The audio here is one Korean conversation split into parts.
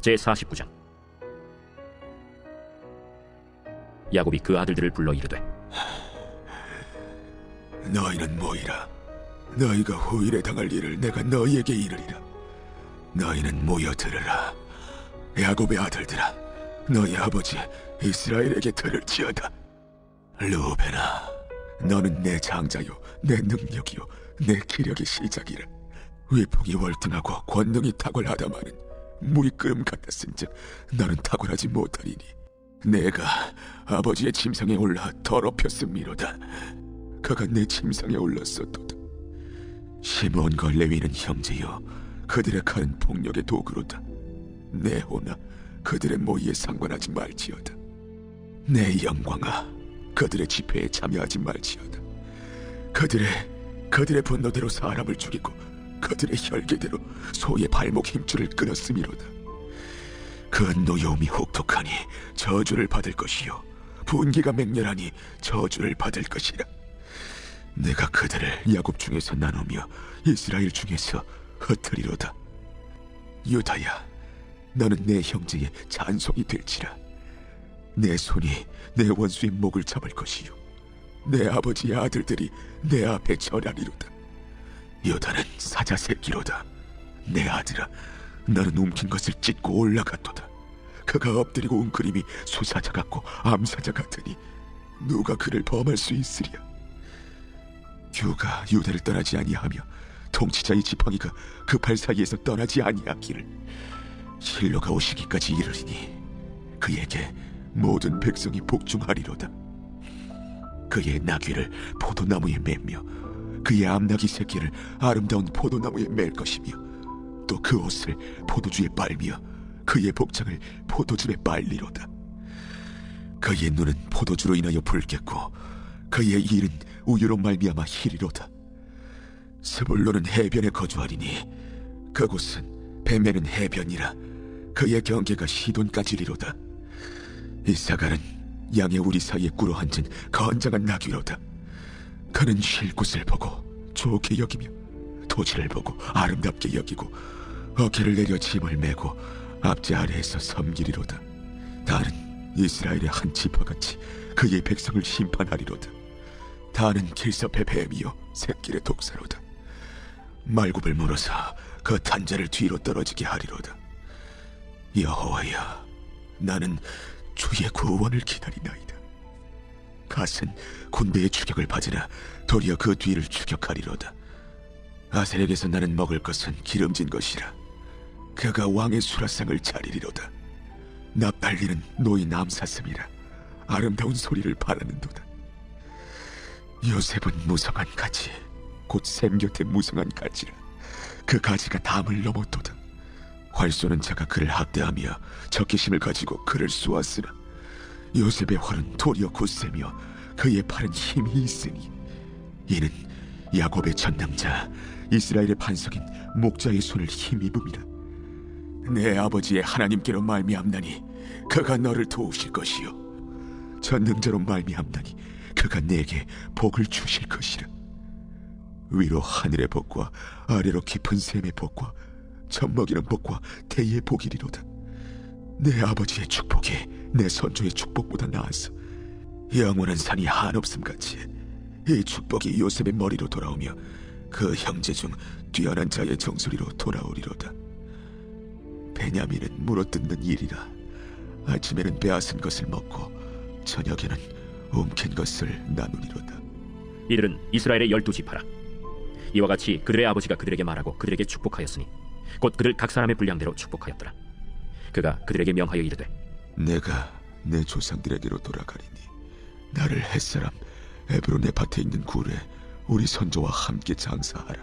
제49장. 야곱이 그 아들들을 불러 이르되, 너희는 모이라. 너희가 후일에 당할 일을 내가 너희에게 이르리라. 너희는 모여 들으라. 야곱의 아들들아, 너희 아버지 이스라엘에게 들을지어다. 르우벤아, 너는 내 장자요, 내 능력이요, 내 기력의 시작이라. 위풍이 월등하고 권능이 탁월하다마는 물이 끓음 같았은즉 너는 탁월하지 못하리니 내가 아버지의 침상에 올라 더럽혔음이로다. 그가 내 침상에 올랐었도다. 시므온과 레위는 형제요, 그들의 칼은 폭력의 도구로다. 내 호나 그들의 모의에 상관하지 말지어다. 내 영광아, 그들의 집회에 참여하지 말지어다. 그들의 분노대로 사람을 죽이고 그들의 혈기대로 소의 발목 힘줄을 끊었음이로다. 그 노여움이 혹독하니 저주를 받을 것이요, 분기가 맹렬하니 저주를 받을 것이라. 내가 그들을 야곱 중에서 나누며 이스라엘 중에서 흩으리로다. 유다야, 너는 내 형제의 잔송이 될지라. 내 손이 내 원수의 목을 잡을 것이요, 내 아버지의 아들들이 내 앞에 절하리로다. 유다는 사자 새끼로다. 내 아들아, 너는 움킨 것을 찢고 올라갔도다. 그가 엎드리고 웅크림이 수사자 같고 암사자 같으니 누가 그를 범할 수 있으랴. 규가 유다를 떠나지 아니하며 통치자의 지팡이가 그 발 사이에서 떠나지 아니하기를 실로가 오시기까지 이르리니 그에게 모든 백성이 복종하리로다. 그의 나귀를 포도나무에 매며 그의 암나귀 새끼를 아름다운 포도나무에 맬 것이며 또 그 옷을 포도주에 빨며 그의 복장을 포도즙에 빨리로다. 그의 눈은 포도주로 인하여 붉겠고 그의 이는 우유로 말미암아 희리로다. 스불론은 해변에 거주하리니 그곳은 뱀에는 해변이라 그의 경계가 시돈까지리로다. 이사갈은 양의 우리 사이에 꿇어 앉은 건장한 나귀로다. 그는 쉴 곳을 보고 좋게 여기며 토지를 보고 아름답게 여기고 어깨를 내려 짐을 메고 앞제 아래에서 섬기리로다. 다는 이스라엘의 한 지파같이 그의 백성을 심판하리로다. 다는 길섭의 뱀이요 새끼의 독사로다. 말굽을 물어서 그 탄자를 뒤로 떨어지게 하리로다. 여호와여, 나는 주의 구원을 기다리나이다. 갓은 군대의 추격을 받으나 도리어 그 뒤를 추격하리로다. 아셀에게서 나는 먹을 것은 기름진 것이라. 그가 왕의 수라상을 차리리로다. 납달리는 노인 암사슴이라 아름다운 소리를 바라는도다. 요셉은 무성한 가지, 곧 샘 곁에 무성한 가지라. 그 가지가 담을 넘었도다. 활 쏘는 자가 그를 학대하며 적개심을 가지고 그를 쏘았으나 요셉의 활은 도리어 굳세며 그의 팔은 힘이 있으니 이는 야곱의 전능자 이스라엘의 반석인 목자의 손을 힘입음이라. 내 아버지의 하나님께로 말미암나니 그가 너를 도우실 것이요, 전능자로 말미암나니 그가 내게 복을 주실 것이라. 위로 하늘의 복과 아래로 깊은 샘의 복과 젖먹이는 복과 대의 복이리로다. 내 아버지의 축복이 내 선조의 축복보다 나아서 영원한 산이 한없음같이 이 축복이 요셉의 머리로 돌아오며 그 형제 중 뛰어난 자의 정수리로 돌아오리로다. 베냐민은 물어뜯는 일이라. 아침에는 빼앗은 것을 먹고 저녁에는 움킨 것을 나누리로다. 이들은 이스라엘의 12지파라. 이와 같이 그들의 아버지가 그들에게 말하고 그들에게 축복하였으니 곧 그들 각 사람의 분량대로 축복하였더라. 그가 그들에게 명하여 이르되, 내가 내 조상들에게로 돌아가리니 나를 햇사람 에브론의 밭에 있는 굴에 우리 선조와 함께 장사하라.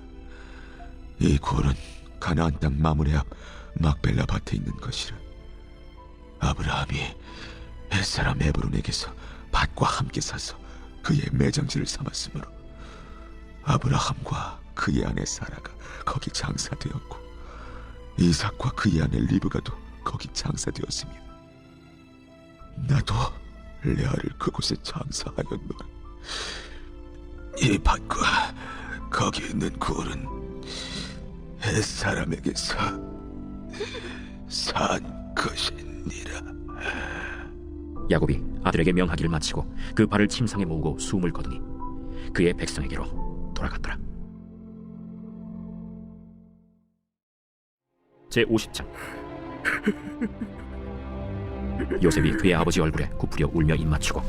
이 굴은 가나안 땅 마므레 앞 막벨라 밭에 있는 것이라. 아브라함이 햇사람 에브론에게서 밭과 함께 사서 그의 매장지를 삼았으므로 아브라함과 그의 아내 사라가 거기 장사되었고 이삭과 그의 아내 리브가도 거기 장사되었으며 나도 레아를 그곳에 장사하였노라. 이 밭과 거기 있는 굴은 햇사람에게서 산 것이니라. 야곱이 아들에게 명하기를 마치고 그 발을 침상에 모으고 숨을 거두니 그의 백성에게로 돌아갔더라. 제50장. 요셉이 그의 아버지 얼굴에 굽으려 울며 입맞추고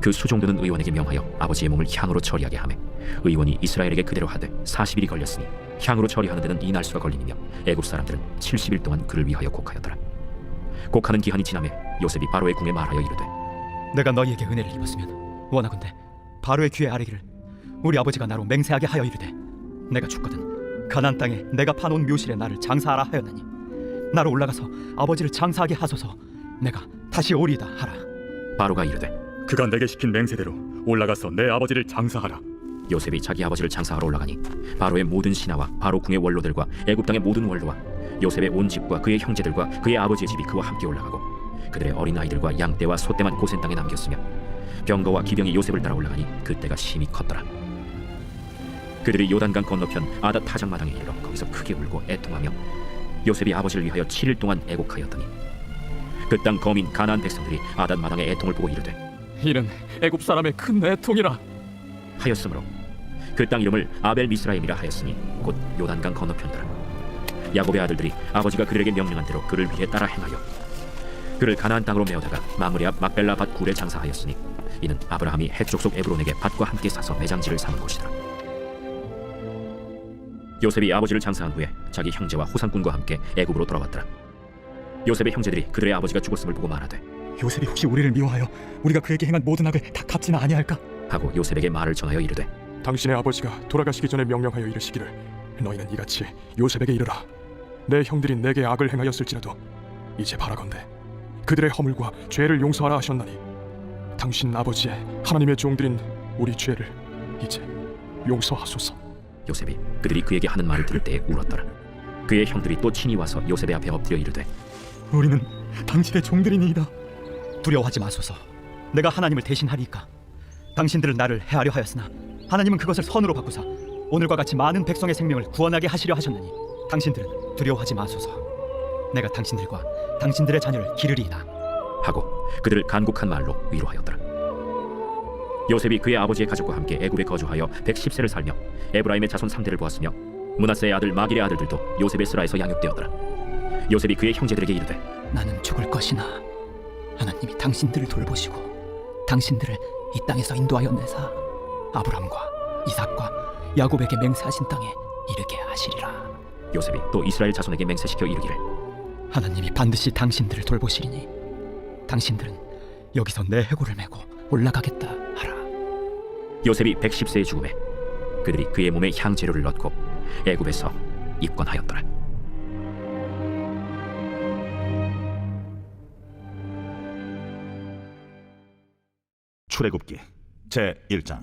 그 수종드는 의원에게 명하여 아버지의 몸을 향으로 처리하게 하매 의원이 이스라엘에게 그대로 하되 40일이 걸렸으니 향으로 처리하는 데는 이날수가 걸리니며 애굽 사람들은 70일 동안 그를 위하여 곡하였더라. 곡하는 기한이 지나매 요셉이 바로의 궁에 말하여 이르되 내가 너희에게 은혜를 입었으면 원하건대 바로의 귀에 아뢰기를 우리 아버지가 나로 맹세하게 하여 이르되 내가 죽거든 가나안 땅에 내가 파놓은 묘실에 나를 장사하라 하였나니 나로 올라가서 아버지를 장사하게 하소서 내가 다시 오리이다 하라. 바로가 이르되 그가 내게 시킨 맹세대로 올라가서 내 아버지를 장사하라. 요셉이 자기 아버지를 장사하러 올라가니 바로의 모든 신하와 바로 궁의 원로들과 애굽 땅의 모든 원로와 요셉의 온 집과 그의 형제들과 그의 아버지의 집이 그와 함께 올라가고 그들의 어린 아이들과 양떼와 소떼만 고센 땅에 남겼으며 병거와 기병이 요셉을 따라 올라가니 그때가 심히 컸더라. 그들이 요단강 건너편 아닷 타작마당에 이르러 거기서 크게 울고 애통하며 요셉이 아버지를 위하여 7일 동안 애곡하였더니 그 땅 거민 가나안 백성들이 아닷 마당의 애통을 보고 이르되 이는 애굽 사람의 큰 애통이라 하였으므로 그 땅 이름을 아벨 미스라임이라 하였으니 곧 요단강 건너편이더라. 야곱의 아들들이 아버지가 그들에게 명령한 대로 그를 위해 따라 행하여 그를 가나안 땅으로 메어다가 마므리 앞 막벨라 밭 굴에 장사하였으니 이는 아브라함이 헷 족속 에브론에게 밭과 함께 사서 매장지를 삼은 곳이더라. 요셉이 아버지를 장사한 후에 자기 형제와 호상꾼과 함께 애굽으로 돌아왔더라. 요셉의 형제들이 그들의 아버지가 죽었음을 보고 말하되 요셉이 혹시 우리를 미워하여 우리가 그에게 행한 모든 악을 다 갚지는 아니할까? 하고 요셉에게 말을 전하여 이르되 당신의 아버지가 돌아가시기 전에 명령하여 이르시기를 너희는 이같이 요셉에게 이르라. 내 형들이 내게 악을 행하였을지라도 이제 바라건대 그들의 허물과 죄를 용서하라 하셨나니 당신 아버지의 하나님의 종들인 우리 죄를 이제 용서하소서. 요셉이 그들이 그에게 하는 말을 들을 때에 울었더라. 그의 형들이 또 친히 와서 요셉의 앞에 엎드려 이르되 우리는 당신의 종들이니이다. 두려워하지 마소서 내가 하나님을 대신하리이까. 당신들은 나를 해하려 하였으나 하나님은 그것을 선으로 바꾸사 오늘과 같이 많은 백성의 생명을 구원하게 하시려 하셨나니 당신들은 두려워하지 마소서. 내가 당신들과 당신들의 자녀를 기르리이다 하고 그들을 간곡한 말로 위로하였더라. 요셉이 그의 아버지의 가족과 함께 애굽에 거주하여 110세를 살며 에브라임의 자손 상대를 보았으며 므낫세의 아들 마길의 아들들도 요셉의 스라에서 양육되었더라. 요셉이 그의 형제들에게 이르되 나는 죽을 것이나 하나님이 당신들을 돌보시고 당신들을 이 땅에서 인도하였네사 아브람과 이삭과 야곱에게 맹세하신 땅에 이르게 하시리라. 요셉이 또 이스라엘 자손에게 맹세시켜 이르기를 하나님이 반드시 당신들을 돌보시리니 당신들은 여기서 내 해골을 메고 올라가겠다 하라. 요셉이 110세에 죽음에 그들이 그의 몸에 향재료를 넣고 애굽에서 입건하였더라. 출애굽기 제1장.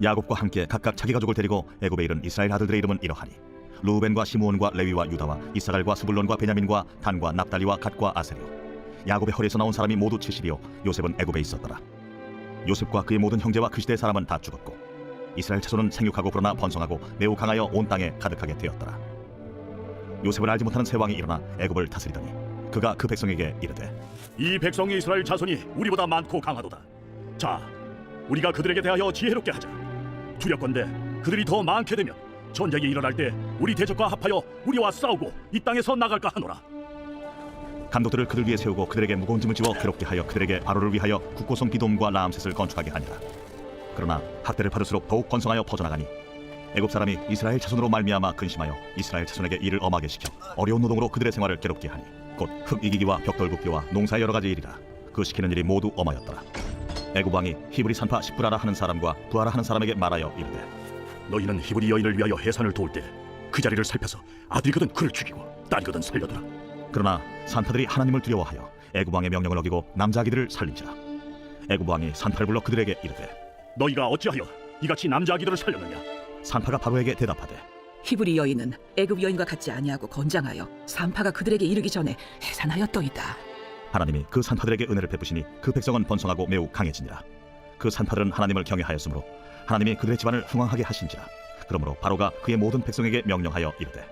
야곱과 함께 각각 자기 가족을 데리고 애굽에 이른 이스라엘 아들들의 이름은 이러하니 루벤과 시므온과 레위와 유다와 이사갈과 스불론과 베냐민과 단과 납달리와 갓과 아세르. 야곱의 허리에서 나온 사람이 모두 70이요 요셉은 애굽에 있었더라. 요셉과 그의 모든 형제와 그 시대의 사람은 다 죽었고 이스라엘 자손은 생육하고 그러나 번성하고 매우 강하여 온 땅에 가득하게 되었더라. 요셉을 알지 못하는 새 왕이 일어나 애굽을 다스리더니 그가 그 백성에게 이르되 이 백성이 이스라엘 자손이 우리보다 많고 강하도다. 자, 우리가 그들에게 대하여 지혜롭게 하자. 두렵건대 그들이 더 많게 되면 전쟁이 일어날 때 우리 대적과 합하여 우리와 싸우고 이 땅에서 나갈까 하노라. 감독들을 그들 위에 세우고 그들에게 무거운 짐을 지워 괴롭게 하여 그들에게 바로를 위하여 국고성 비돔과 라암셋을 건축하게 하니라. 그러나 학대를 받을수록 더욱 번성하여 퍼져나가니 애굽 사람이 이스라엘 자손으로 말미암아 근심하여 이스라엘 자손에게 일을 엄하게 시켜 어려운 노동으로 그들의 생활을 괴롭게 하니 곧 흙 이기기와 벽돌 굽기와 농사의 여러 가지 일이라. 그 시키는 일이 모두 엄하였더라. 애굽 왕이 히브리 산파 십브라라 하는 사람과 부하라 하는 사람에게 말하여 이르되 너희는 히브리 여인을 위하여 해산을 도울 때 그 자리를 살펴서 아들이거든 그를 죽이고 딸이거든 살려두라. 그러나 산파들이 하나님을 두려워하여 애굽 왕의 명령을 어기고 남자 아기들을 살린지라. 애굽 왕이 산파를 불러 그들에게 이르되 너희가 어찌하여 이같이 남자 아기들을 살렸느냐? 산파가 바로에게 대답하되 히브리 여인은 애굽 여인과 같지 아니하고 건장하여 산파가 그들에게 이르기 전에 해산하였더이다. 하나님이 그 산파들에게 은혜를 베푸시니 그 백성은 번성하고 매우 강해지니라. 그 산파들은 하나님을 경외하였으므로 하나님이 그들의 집안을 흥왕하게 하신지라. 그러므로 바로가 그의 모든 백성에게 명령하여 이르되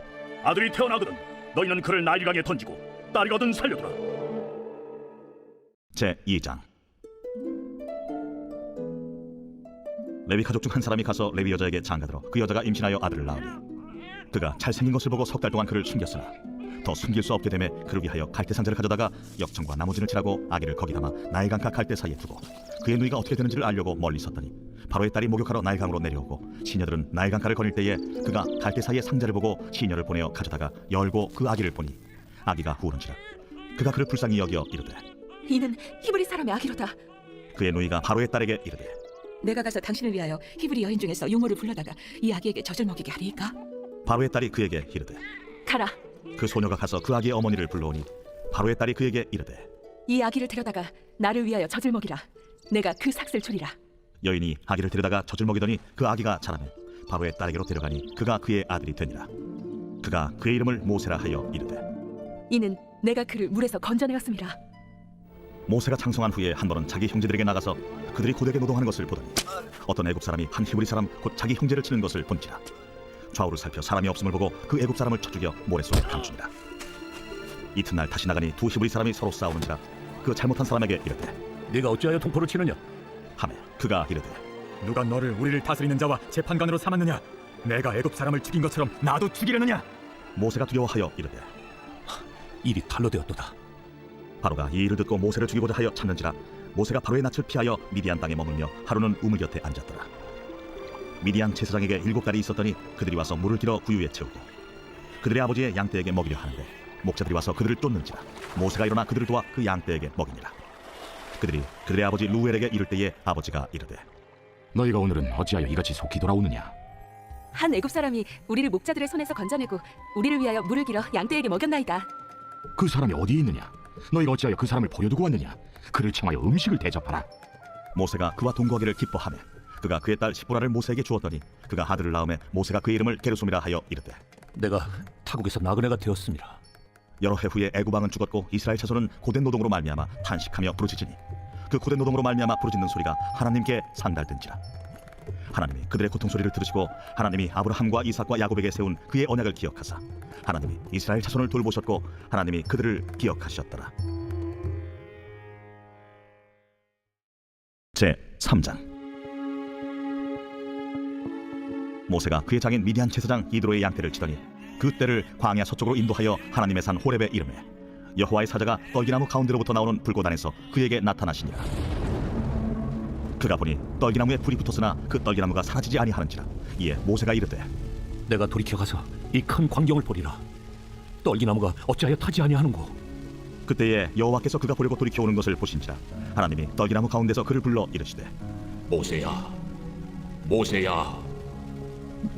아들이 태어나거든 너희는 그를 나일강에 던지고 딸이거든 살려두라. 제2장. 레위 가족 중 한 사람이 가서 레위 여자에게 장가들어 그 여자가 임신하여 아들을 낳으니 그가 잘생긴 것을 보고 석 달 동안 그를 숨겼으나 더 숨길 수 없게 되매 그를 위하여 갈대 상자를 가져다가 역청과 나무진을 칠하고 아기를 거기 담아 나일강과 갈대 사이에 두고 그의 누이가 어떻게 되는지를 알려고 멀리 섰더니 바로의 딸이 목욕하러 나일강으로 내려오고 시녀들은 나일강가를 거닐 때에 그가 갈대 사이에 상자를 보고 시녀를 보내어 가져다가 열고 그 아기를 보니 아기가 후른지라 그가 그를 불쌍히 여겨 이르되 이는 히브리 사람의 아기로다. 그의 누이가 바로의 딸에게 이르되 내가 가서 당신을 위하여 히브리 여인 중에서 용모를 불러다가 이 아기에게 젖을 먹이게 하리이까? 바로의 딸이 그에게 이르되 가라. 그 소녀가 가서 그 아기의 어머니를 불러오니 바로의 딸이 그에게 이르되 이 아기를 데려다가 나를 위하여 젖을 먹이라. 내가 그 삭슬 주리라. 여인이 아기를 데려다가 젖을 먹이더니 그 아기가 자라매 바로의 딸에게로 데려가니 그가 그의 아들이 되니라. 그가 그의 이름을 모세라 하여 이르되 이는 내가 그를 물에서 건져내었음이라. 모세가 장성한 후에 한 번은 자기 형제들에게 나가서 그들이 고되게 노동하는 것을 보더니 어떤 애굽 사람이 한 히브리 사람 곧 자기 형제를 치는 것을 본지라. 좌우를 살펴 사람이 없음을 보고 그 애굽 사람을 쳐 죽여 모래속에 감추니라. 이튿날 다시 나가니 두 히브리 사람이 서로 싸우는지라. 그 잘못한 사람에게 이르되 네가 어찌하여 동포를 치느냐? 하매 그가 이르되 누가 너를 우리를 다스리는 자와 재판관으로 삼았느냐? 내가 애굽 사람을 죽인 것처럼 나도 죽이려느냐? 모세가 두려워하여 이르되 일이 탈로 되었도다. 바로가 이 일을 듣고 모세를 죽이고자 하여 찾는지라. 모세가 바로의 낯을 피하여 미디안 땅에 머물며 하루는 우물 곁에 앉았더라. 미디안 제사장에게 7달이 있었더니 그들이 와서 물을 길어 구유에 채우고 그들의 아버지의 양떼에게 먹이려 하는데 목자들이 와서 그들을 쫓는지라. 모세가 일어나 그들을 도와 그 양떼에게 먹이니라. 그들이 그들의 아버지 루엘에게 이를 때에 아버지가 이르되 너희가 오늘은 어찌하여 이같이 속히 돌아오느냐? 한 애굽 사람이 우리를 목자들의 손에서 건져내고 우리를 위하여 물을 길어 양떼에게 먹였나이다. 그 사람이 어디에 있느냐? 너희가 어찌하여 그 사람을 버려두고 왔느냐? 그를 청하여 음식을 대접하라. 모세가 그와 동거하기를 기뻐하며 그가 그의 딸 시보라를 모세에게 주었더니 그가 아들을 낳음에 모세가 그의 이름을 게르솜이라 하여 이르되 내가 타국에서 나그네가 되었습니다. 여러 해 후에 애굽 왕은 죽었고 이스라엘 자손은 고된 노동으로 말미암아 탄식하며 부르짖으니 그 고된 노동으로 말미암아 부르짖는 소리가 하나님께 상달된지라. 하나님이 그들의 고통 소리를 들으시고 하나님이 아브라함과 이삭과 야곱에게 세운 그의 언약을 기억하사 하나님이 이스라엘 자손을 돌보셨고 하나님이 그들을 기억하셨더라. 제3장. 모세가 그의 장인 미디안 제사장 이드로의 양떼를 치더니 그 떼를 광야 서쪽으로 인도하여 하나님의 산 호렙에 이르매 여호와의 사자가 떨기나무 가운데로부터 나오는 불꽃안에서 그에게 나타나시니라. 그가 보니 떨기나무에 불이 붙었으나 그 떨기나무가 사라지지 아니하는지라. 이에 모세가 이르되 내가 돌이켜 가서 이 큰 광경을 보리라. 떨기나무가 어찌하여 타지 아니하는고? 그때에 여호와께서 그가 보려고 돌이켜 오는 것을 보신지라. 하나님이 떨기나무 가운데서 그를 불러 이르시되 모세야, 모세야,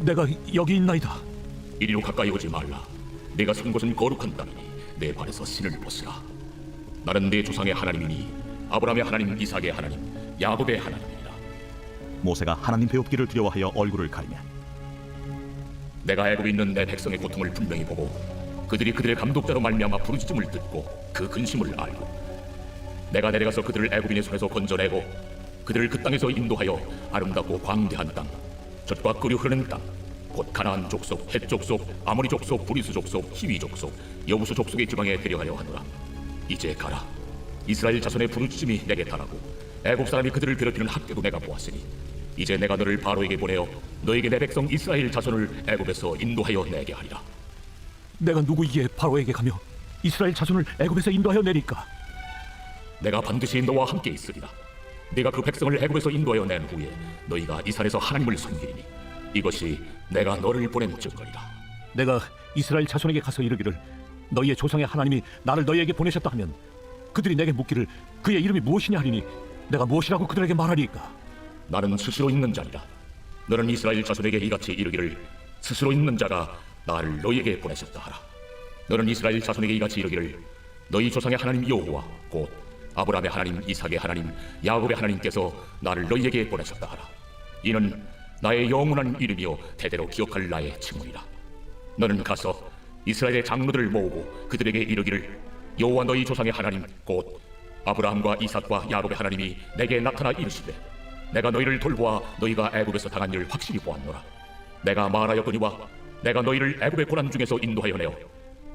내가 여기 있나이다. 이리로 가까이 오지 말라. 내가 선 곳은 거룩한 땅이니 내 발에서 신을 벗으라. 나는 내 조상의 하나님이니 아브라함의 하나님, 이삭의 하나님, 야곱의 하나님이라. 모세가 하나님 배웁기를 두려워하여 얼굴을 가리며 내가 애굽에 있는 내 백성의 고통을 분명히 보고 그들이 그들의 감독자로 말미암아 부르짖음을 듣고 그 근심을 알고 내가 내려가서 그들을 애굽인의 손에서 건져내고 그들을 그 땅에서 인도하여 아름답고 광대한 땅, 젖과 끓이 흐르는 땅, 곧 가나안 족속, 헷 족속, 아모리 족속, 브리스 족속, 히위 족속, 여부수 족속의 지방에 데려가려 하노라. 이제 가라. 이스라엘 자손의 부르짖음이 내게 달하고 애굽 사람이 그들을 괴롭히는 학대도 내가 보았으니 이제 내가 너를 바로에게 보내어 너에게 내 백성 이스라엘 자손을 애굽에서 인도하여 내게 하리라. 내가 누구이기에 바로에게 가며 이스라엘 자손을 애굽에서 인도하여 내릴까? 내가 반드시 너와 함께 있으리라. 네가 그 백성을 애굽에서 인도하여 낸 후에 너희가 이 산에서 하나님을 섬기리니 이것이 내가 너를 보낸 증거리라. 내가 이스라엘 자손에게 가서 이르기를 너희의 조상의 하나님이 나를 너희에게 보내셨다 하면 그들이 내게 묻기를 그의 이름이 무엇이냐 하리니 내가 무엇이라고 그들에게 말하리까? 나는 스스로 있는 자니라. 너는 이스라엘 자손에게 이같이 이르기를 스스로 있는 자가 나를 너희에게 보내셨다 하라. 너는 이스라엘 자손에게 이같이 이르기를 너희 조상의 하나님 여호와 곧 아브라함의 하나님, 이삭의 하나님, 야곱의 하나님께서 나를 너희에게 보내셨다 하라. 이는 나의 영원한 이름이요 대대로 기억할 나의 칭호이라. 너는 가서 이스라엘의 장로들을 모으고 그들에게 이르기를 여호와 너희 조상의 하나님 곧 아브라함과 이삭과 야곱의 하나님이 내게 나타나 이르시되 내가 너희를 돌보아 너희가 애굽에서 당한 일을 확실히 보았노라. 내가 말하였거니와 내가 너희를 애굽의 고난 중에서 인도하여 내어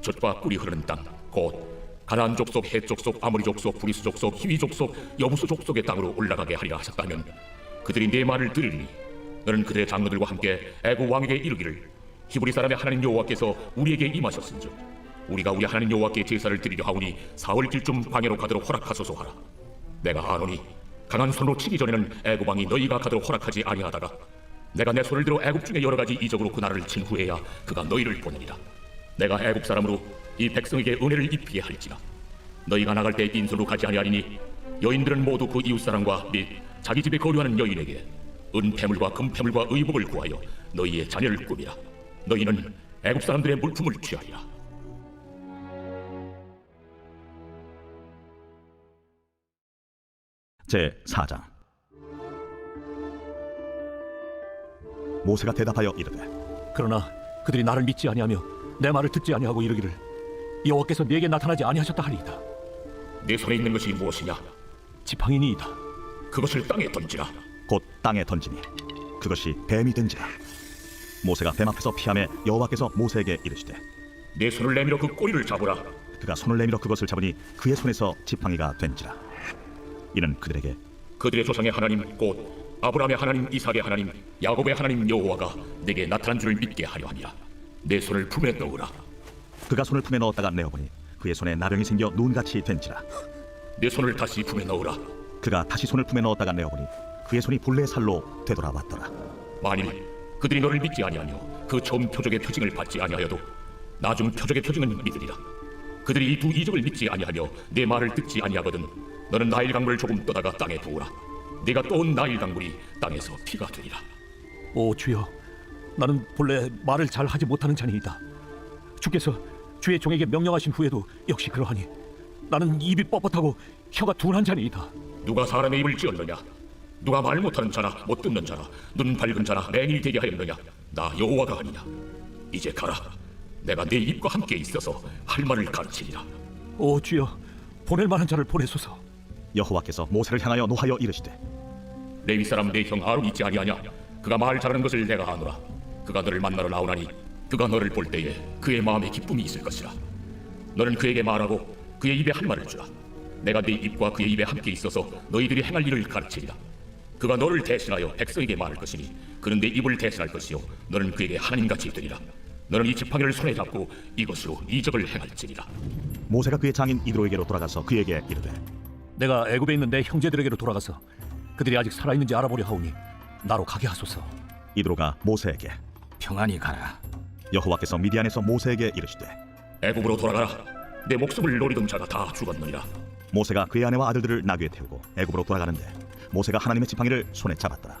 젖과 꿀이 흐르는 땅 곧 가나안 족속, 헷 족속, 아모리 족속, 브리스 족속, 히위 족속, 여부스 족속의 땅으로 올라가게 하리라 하셨다면 그들이 네 말을 들으리니 너는 그들의 장로들과 함께 애굽 왕에게 이르기를 히브리 사람의 하나님 여호와께서 우리에게 임하셨은즉 우리가 우리 하나님 여호와께 제사를 드리려 하오니 사흘 길쯤 광야로 가도록 허락하소서 하라. 내가 아노니 강한 손으로 치기 전에는 애굽 왕이 너희가 가도록 허락하지 아니하다가 내가 내 손을 들어 애굽 중에 여러 가지 이적으로 그 나라를 친 후에야 그가 너희를 보내리라. 내가 애굽 사람으로 이 백성에게 은혜를 입히게 할지라. 너희가 나갈 때 빈손으로 가지 아니하리니 여인들은 모두 그 이웃 사람과 및 자기 집에 거류하는 여인에게 은폐물과 금폐물과 의복을 구하여 너희의 자녀를 꾸미라. 너희는 애굽 사람들의 물품을 취하리라. 제 4장. 모세가 대답하여 이르되 그러나 그들이 나를 믿지 아니하며 내 말을 듣지 아니하고 이르기를 여호와께서 네게 나타나지 아니하셨다 하리이다. 네 손에 있는 것이 무엇이냐? 지팡이니이다. 그것을 땅에 던지라. 곧 땅에 던지니 그것이 뱀이 된지라. 모세가 뱀 앞에서 피하매 여호와께서 모세에게 이르시되 네 손을 내밀어 그 꼬리를 잡으라. 그가 손을 내밀어 그것을 잡으니 그의 손에서 지팡이가 된지라. 이는 그들에게 그들의 조상의 하나님 곧 아브라함의 하나님, 이삭의 하나님, 야곱의 하나님 여호와가 내게 나타난 줄을 믿게 하려 함이라. 내 손을 품에 넣으라. 그가 손을 품에 넣었다가 내어보니 그의 손에 나병이 생겨 눈같이 된지라. 내 손을 다시 품에 넣으라. 그가 다시 손을 품에 넣었다가 내어보니 그의 손이 본래 살로 되돌아왔더라. 만일 그들이 너를 믿지 아니하며 그 처음 표적의 표징을 받지 아니하여도 나중 표적의 표징은 믿으리라. 그들이 이 두 이적을 믿지 아니하며 내 말을 듣지 아니하거든 너는 나일 강물을 조금 떠다가 땅에 부으라. 네가 떠온 나일 강물이 땅에서 피가 되리라. 오 주여, 나는 본래 말을 잘 하지 못하는 자니이다. 주께서 주의 종에게 명령하신 후에도 역시 그러하니 나는 입이 뻣뻣하고 혀가 둔한 자니이다. 누가 사람의 입을 찌었느냐? 누가 말 못하는 자나 못 듣는 자나 눈 밝은 자나 맹인이 되게 하였느냐? 나 여호와가 아니냐? 이제 가라. 내가 네 입과 함께 있어서 할 말을 가르치리라. 오 주여, 보낼 만한 자를 보내소서. 여호와께서 모세를 향하여 노하여 이르시되 레위 사람 내 형 아론 있지 아니하냐? 그가 말 잘하는 것을 내가 아노라. 그가 너를 만나러 나오나니 그가 너를 볼 때에 그의 마음에 기쁨이 있을 것이라. 너는 그에게 말하고 그의 입에 할 말을 주라. 내가 네 입과 그의 입에 함께 있어서 너희들이 행할 일을 가르치리라. 그가 너를 대신하여 백성에게 말할 것이니 그는 내 입을 대신할 것이요 너는 그에게 하나님같이 되리라. 너는 이 지팡이를 손에 잡고 이것으로 이적을 행할지니라. 모세가 그의 장인 이드로에게로 돌아가서 그에게 이르되 내가 애굽에 있는 내 형제들에게로 돌아가서 그들이 아직 살아있는지 알아보려 하오니 나로 가게 하소서. 이드로가 모세에게 평안히 가라. 여호와께서 미디안에서 모세에게 이르시되 애굽으로 돌아가라. 내 목숨을 노리던 자가 다 죽었느니라. 모세가 그의 아내와 아들들을 나귀에 태우고 애굽으로 돌아가는데 모세가 하나님의 지팡이를 손에 잡았더라.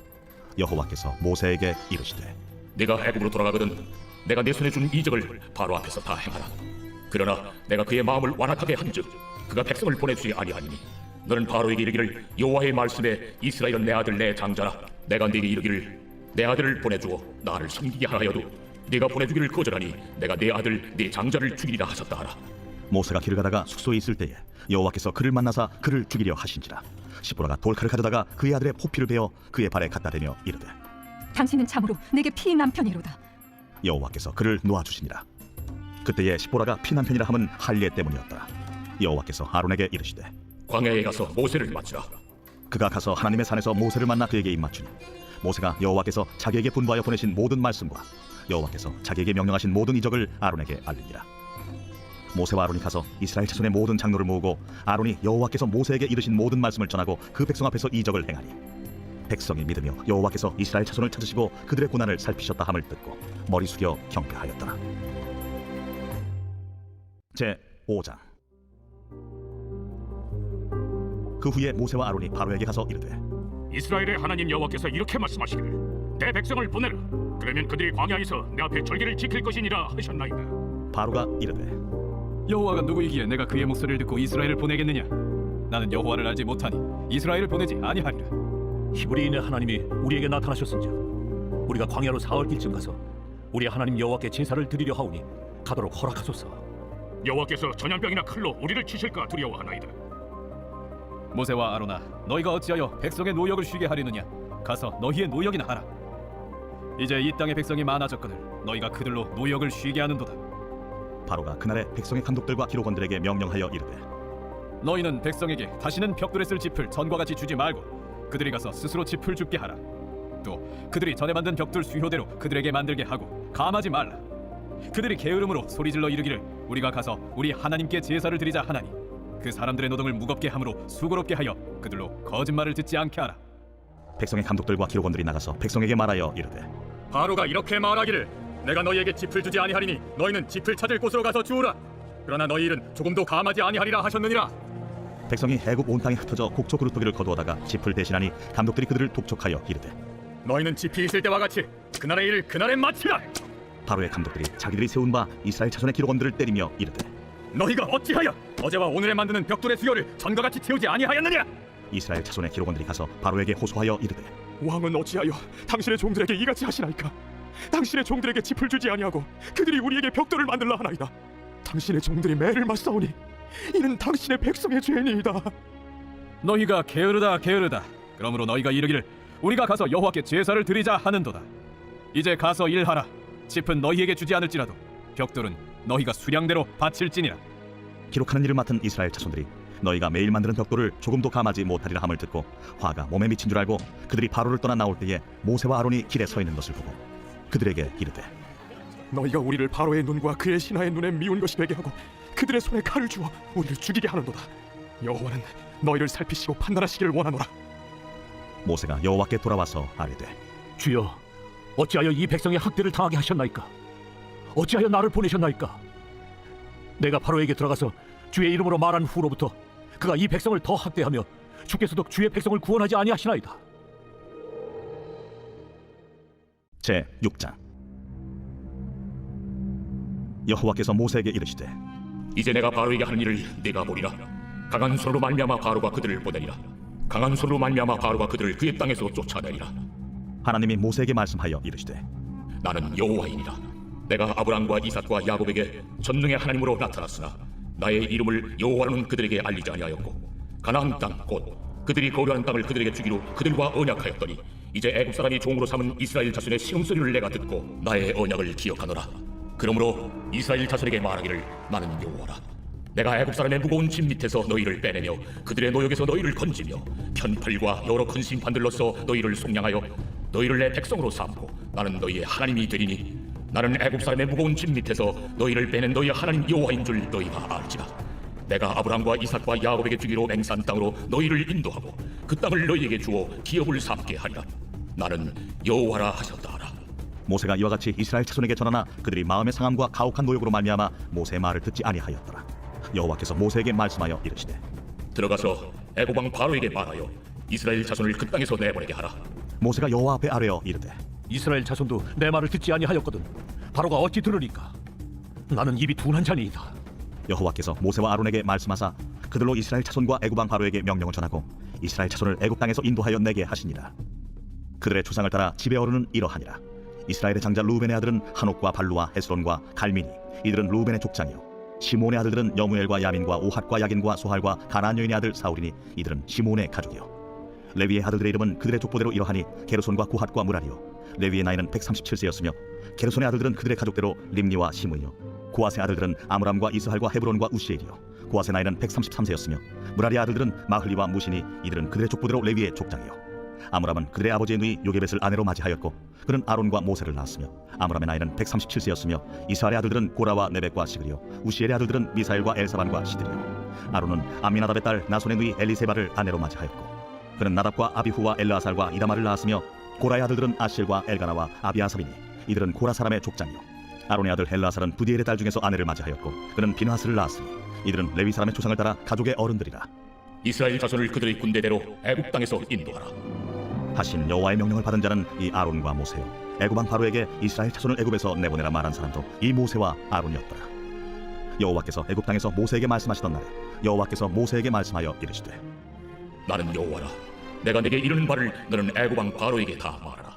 여호와께서 모세에게 이르시되 내가 애굽으로 돌아가거든 내가 내 손에 준 이적을 바로 앞에서 다 행하라. 그러나 내가 그의 마음을 완악하게 한즉 그가 백성을 보내주지 아니하니니 너는 바로에게 이르기를 여호와의 말씀에 이스라엘은 내 아들 내 장자라. 내가 네게 이르기를 내 아들을 보내주어 나를 섬기게 하여도 네가 보내주기를 거절하니 내가 내 아들 내 장자를 죽이리라 하셨다 하라. 모세가 길을 가다가 숙소에 있을 때에 여호와께서 그를 만나사 그를 죽이려 하신지라. 시보라가 돌칼을 가져다가 그의 아들의 포피를 베어 그의 발에 갖다 대며 이르되 당신은 참으로 내게 피인 남편이로다. 여호와께서 그를 놓아주시니라. 그때에 시보라가 피난편이라 함은 할례 때문이었더라. 여호와께서 아론에게 이르시되 광야에 가서 모세를 맞으라. 그가 가서 하나님의 산에서 모세를 만나 그에게 입맞추니 모세가 여호와께서 자기에게 분부하여 보내신 모든 말씀과 여호와께서 자기에게 명령하신 모든 이적을 아론에게 알리니라. 모세와 아론이 가서 이스라엘 자손의 모든 장로를 모으고 아론이 여호와께서 모세에게 이르신 모든 말씀을 전하고 그 백성 앞에서 이적을 행하니 백성이 믿으며 여호와께서 이스라엘 자손을 찾으시고 그들의 고난을 살피셨다 함을 듣고 머리 숙여 경배하였더라. 제 5장. 그 후에 모세와 아론이 바로에게 가서 이르되 이스라엘의 하나님 여호와께서 이렇게 말씀하시기를 내 백성을 보내라. 그러면 그들이 광야에서 내 앞에 절기를 지킬 것이니라 하셨나이다. 바로가 이르되 여호와가 누구이기에 내가 그의 목소리를 듣고 이스라엘을 보내겠느냐? 나는 여호와를 알지 못하니 이스라엘을 보내지 아니하리라. 히브리인의 하나님이 우리에게 나타나셨은즉 우리가 광야로 사흘 길쯤 가서 우리 하나님 여호와께 제사를 드리려 하오니 가도록 허락하소서. 여호와께서 전염병이나 칼로 우리를 치실까 두려워하나이다. 모세와 아론아, 너희가 어찌하여 백성의 노역을 쉬게 하려느냐? 가서 너희의 노역이나 하라. 이제 이 땅의 백성이 많아졌거늘 너희가 그들로 노역을 쉬게 하는도다. 바로가 그날에 백성의 감독들과 기록원들에게 명령하여 이르되 너희는 백성에게 다시는 벽돌에 쓸 짚을 전과 같이 주지 말고 그들이 가서 스스로 짚을 줍게 하라. 또 그들이 전에 만든 벽돌 수효대로 그들에게 만들게 하고 감하지 말라. 그들이 게으름으로 소리질러 이르기를 우리가 가서 우리 하나님께 제사를 드리자 하나니 그 사람들의 노동을 무겁게 함으로 수고롭게 하여 그들로 거짓말을 듣지 않게 하라. 백성의 감독들과 기록원들이 나가서 백성에게 말하여 이르되 바로가 이렇게 말하기를 내가 너희에게 짚을 주지 아니하리니 너희는 짚을 찾을 곳으로 가서 주우라. 그러나 너희 일은 조금도 감하지 아니하리라 하셨느니라. 백성이 애굽 온 땅에 흩어져 곡조 그루터기를 거두어다가 짚을 대신하니 감독들이 그들을 독촉하여 이르되 너희는 짚이 있을 때와 같이 그날의 일을 그날에 마치라. 바로의 감독들이 자기들이 세운 바 이스라엘 자손의 기록원들을 때리며 이르되 너희가 어찌하여 어제와 오늘에 만드는 벽돌의 수요를 전과 같이 채우지 아니하였느냐? 이스라엘 자손의 기록원들이 가서 바로에게 호소하여 이르되 왕은 어찌하여 당신의 종들에게 이같이 하시나이까? 당신의 종들에게 짚을 주지 아니하고 그들이 우리에게 벽돌을 만들라 하나이다. 당신의 종들이 매를 맞사오니 이는 당신의 백성의 죄니이다. 너희가 게으르다 게으르다. 그러므로 너희가 이르기를 우리가 가서 여호와께 제사를 드리자 하는도다. 이제 가서 일하라. 짚은 너희에게 주지 않을지라도 벽돌은 너희가 수량대로 바칠지니라. 기록하는 일을 맡은 이스라엘 자손들이 너희가 매일 만드는 벽돌을 조금도 감하지 못하리라 함을 듣고 화가 몸에 미친 줄 알고 그들이 바로를 떠나 나올 때에 모세와 아론이 길에 서 있는 것을 보고 그들에게 이르되 너희가 우리를 바로의 눈과 그의 신하의 눈에 미운 것이 되게 하고 그들의 손에 칼을 주어 우리를 죽이게 하는도다. 여호와는 너희를 살피시고 판단하시기를 원하노라. 모세가 여호와께 돌아와서 아뢰되 주여, 어찌하여 이 백성의 학대를 당하게 하셨나이까? 어찌하여 나를 보내셨나이까? 내가 바로에게 들어가서 주의 이름으로 말한 후로부터 그가 이 백성을 더 학대하며 주께서도 주의 백성을 구원하지 아니하시나이다. 제 6장 여호와께서 모세에게 이르시되 이제 내가 바로에게 하는 일을 네가 보리라. 강한 손으로 말미암아 바로가 그들을 보내리라. 강한 손으로 말미암아 바로가 그들을 그의 땅에서 쫓아내리라. 하나님이 모세에게 말씀하여 이르시되 나는 여호와이니라. 내가 아브라함과 이삭과 야곱에게 전능의 하나님으로 나타났으나 나의 이름을 여호와는 그들에게 알리지 아니하였고 가나안 땅 곧 그들이 거류하는 땅을 그들에게 주기로 그들과 언약하였더니 이제 애굽 사람이 종으로 삼은 이스라엘 자손의 시음소리를 내가 듣고 나의 언약을 기억하노라. 그러므로 이스라엘 자손에게 말하기를 나는 여호와라. 내가 애굽 사람의 무거운 짐 밑에서 너희를 빼내며 그들의 노역에서 너희를 건지며 편팔과 여러 큰 심판들로서 너희를 속량하여 너희를 내 백성으로 삼고 나는 너희의 하나님이 되리니 나는 애굽 사람의 무거운 짐 밑에서 너희를 빼낸 너희의 하나님 여호와인 줄 너희가 알지라. 내가 아브라함과 이삭과 야곱에게 주기로 맹세한 땅으로 너희를 인도하고 그 땅을 너희에게 주어 기업을 삼게 하리라. 나는 여호와라 하셨다 하라. 모세가 이와 같이 이스라엘 자손에게 전하나 그들이 마음의 상함과 가혹한 노역으로 말미암아 모세의 말을 듣지 아니하였더라. 여호와께서 모세에게 말씀하여 이르시되 들어가서 애굽 왕 바로에게 말하여 이스라엘 자손을 그 땅에서 내보내게 하라. 모세가 여호와 앞에 아뢰어 이르되 이스라엘 자손도 내 말을 듣지 아니하였거든 바로가 어찌 들으리까? 나는 입이 둔한 자니이다. 여호와께서 모세와 아론에게 말씀하사 그들로 이스라엘 자손과 애굽 왕 바로에게 명령을 전하고 이스라엘 자손을 애굽 땅에서 인도하여 내게 하시니라. 그들의 조상을 따라 집에 오르는 이러하니라. 이스라엘의 장자 루벤의 아들은 한옥과 발루와 헤스론과 갈미니 이들은 루벤의 족장이요 시몬의 아들들은 여무엘과 야민과 오핫과 야긴과 소할과 가나안 여인의 아들 사울이니 이들은 시몬의 가족이요 레위의 아들들의 이름은 그들의 족보대로 이러하니 게르손과 고핫과 무라리요 레위의 나이는 137세였으며 게르손의 아들들은 그들의 가족대로 림니와 시므이요 고핫의 아들들은 아므람과 이스할과 헤브론과 우시엘이요 고핫의 나이는 133세였으며 무라리의 아들들은 마흘리와 무시니 이들은 그들의 족보대로 레위의 족장이요 아므람은 그들의 아버지의 누이 요게벳을 아내로 맞이하였고 그는 아론과 모세를 낳았으며 아므람의 나이는 137세였으며 이스할의 아들들은 고라와 네벡과 시그리요 우시엘의 아들들은 미사엘과 엘사반과 시드리요 아론은 암미나답의 딸 나손의 누이 엘리세바를 아내로 맞이하였고 그는 나답과 아비후와 엘르아살과 이다마를 낳았으며 고라의 아들들은 아실과 엘가나와 아비아삽이니 이들은 고라 사람의 족장이요 아론의 아들 엘르아살은 부디엘의 딸 중에서 아내를 맞이하였고 그는 비느하스를 낳았으니 이들은 레위 사람의 조상을 따라 가족의 어른들이라. 이스라엘 자손을 그들의 군대대로 애굽 땅에서 인도하라. 하신 여호와의 명령을 받은 자는 이 아론과 모세요 애굽 왕 바로에게 이스라엘 자손을 애굽에서 내보내라 말한 사람도 이 모세와 아론이었더라. 여호와께서 애굽 땅에서 모세에게 말씀하시던 날에 여호와께서 모세에게 말씀하여 이르시되 나는 여호와라. 내가 내게 이르는 바를 너는 애굽 왕 바로에게 다 말하라.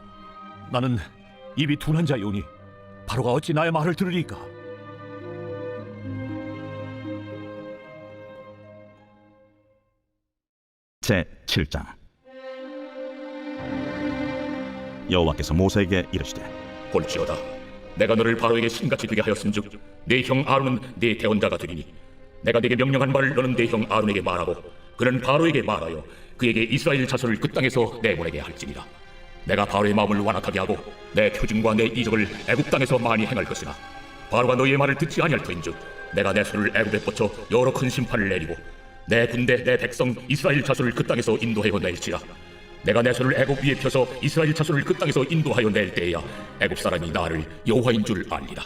나는 입이 둔한 자요니 바로가 어찌 나의 말을 들으리까? 제 7장 여호와께서 모세에게 이르시되 볼지어다 내가 너를 바로에게 신같이 되게 하였은즉 네 형 아론은 네 대언자가 되리니 내가 네게 명령한 바를 너는 네 형 아론에게 말하고 그는 바로에게 말하여 그에게 이스라엘 자손을 그 땅에서 내보내게 할지니라. 내가 바로의 마음을 완악하게 하고 내 표징과 내 이적을 애굽 땅에서 많이 행할 것이나 바로가 너희의 말을 듣지 아니할 터인즉 내가 내 손을 애굽에 뻗쳐 여러 큰 심판을 내리고 내 군대 내 백성 이스라엘 자손을 그 땅에서 인도하여 낼지라. 내가 내 손을 애굽 위에 펴서 이스라엘 자손을 그 땅에서 인도하여 낼 때에야 애굽 사람이 나를 여호와인 줄 알리라.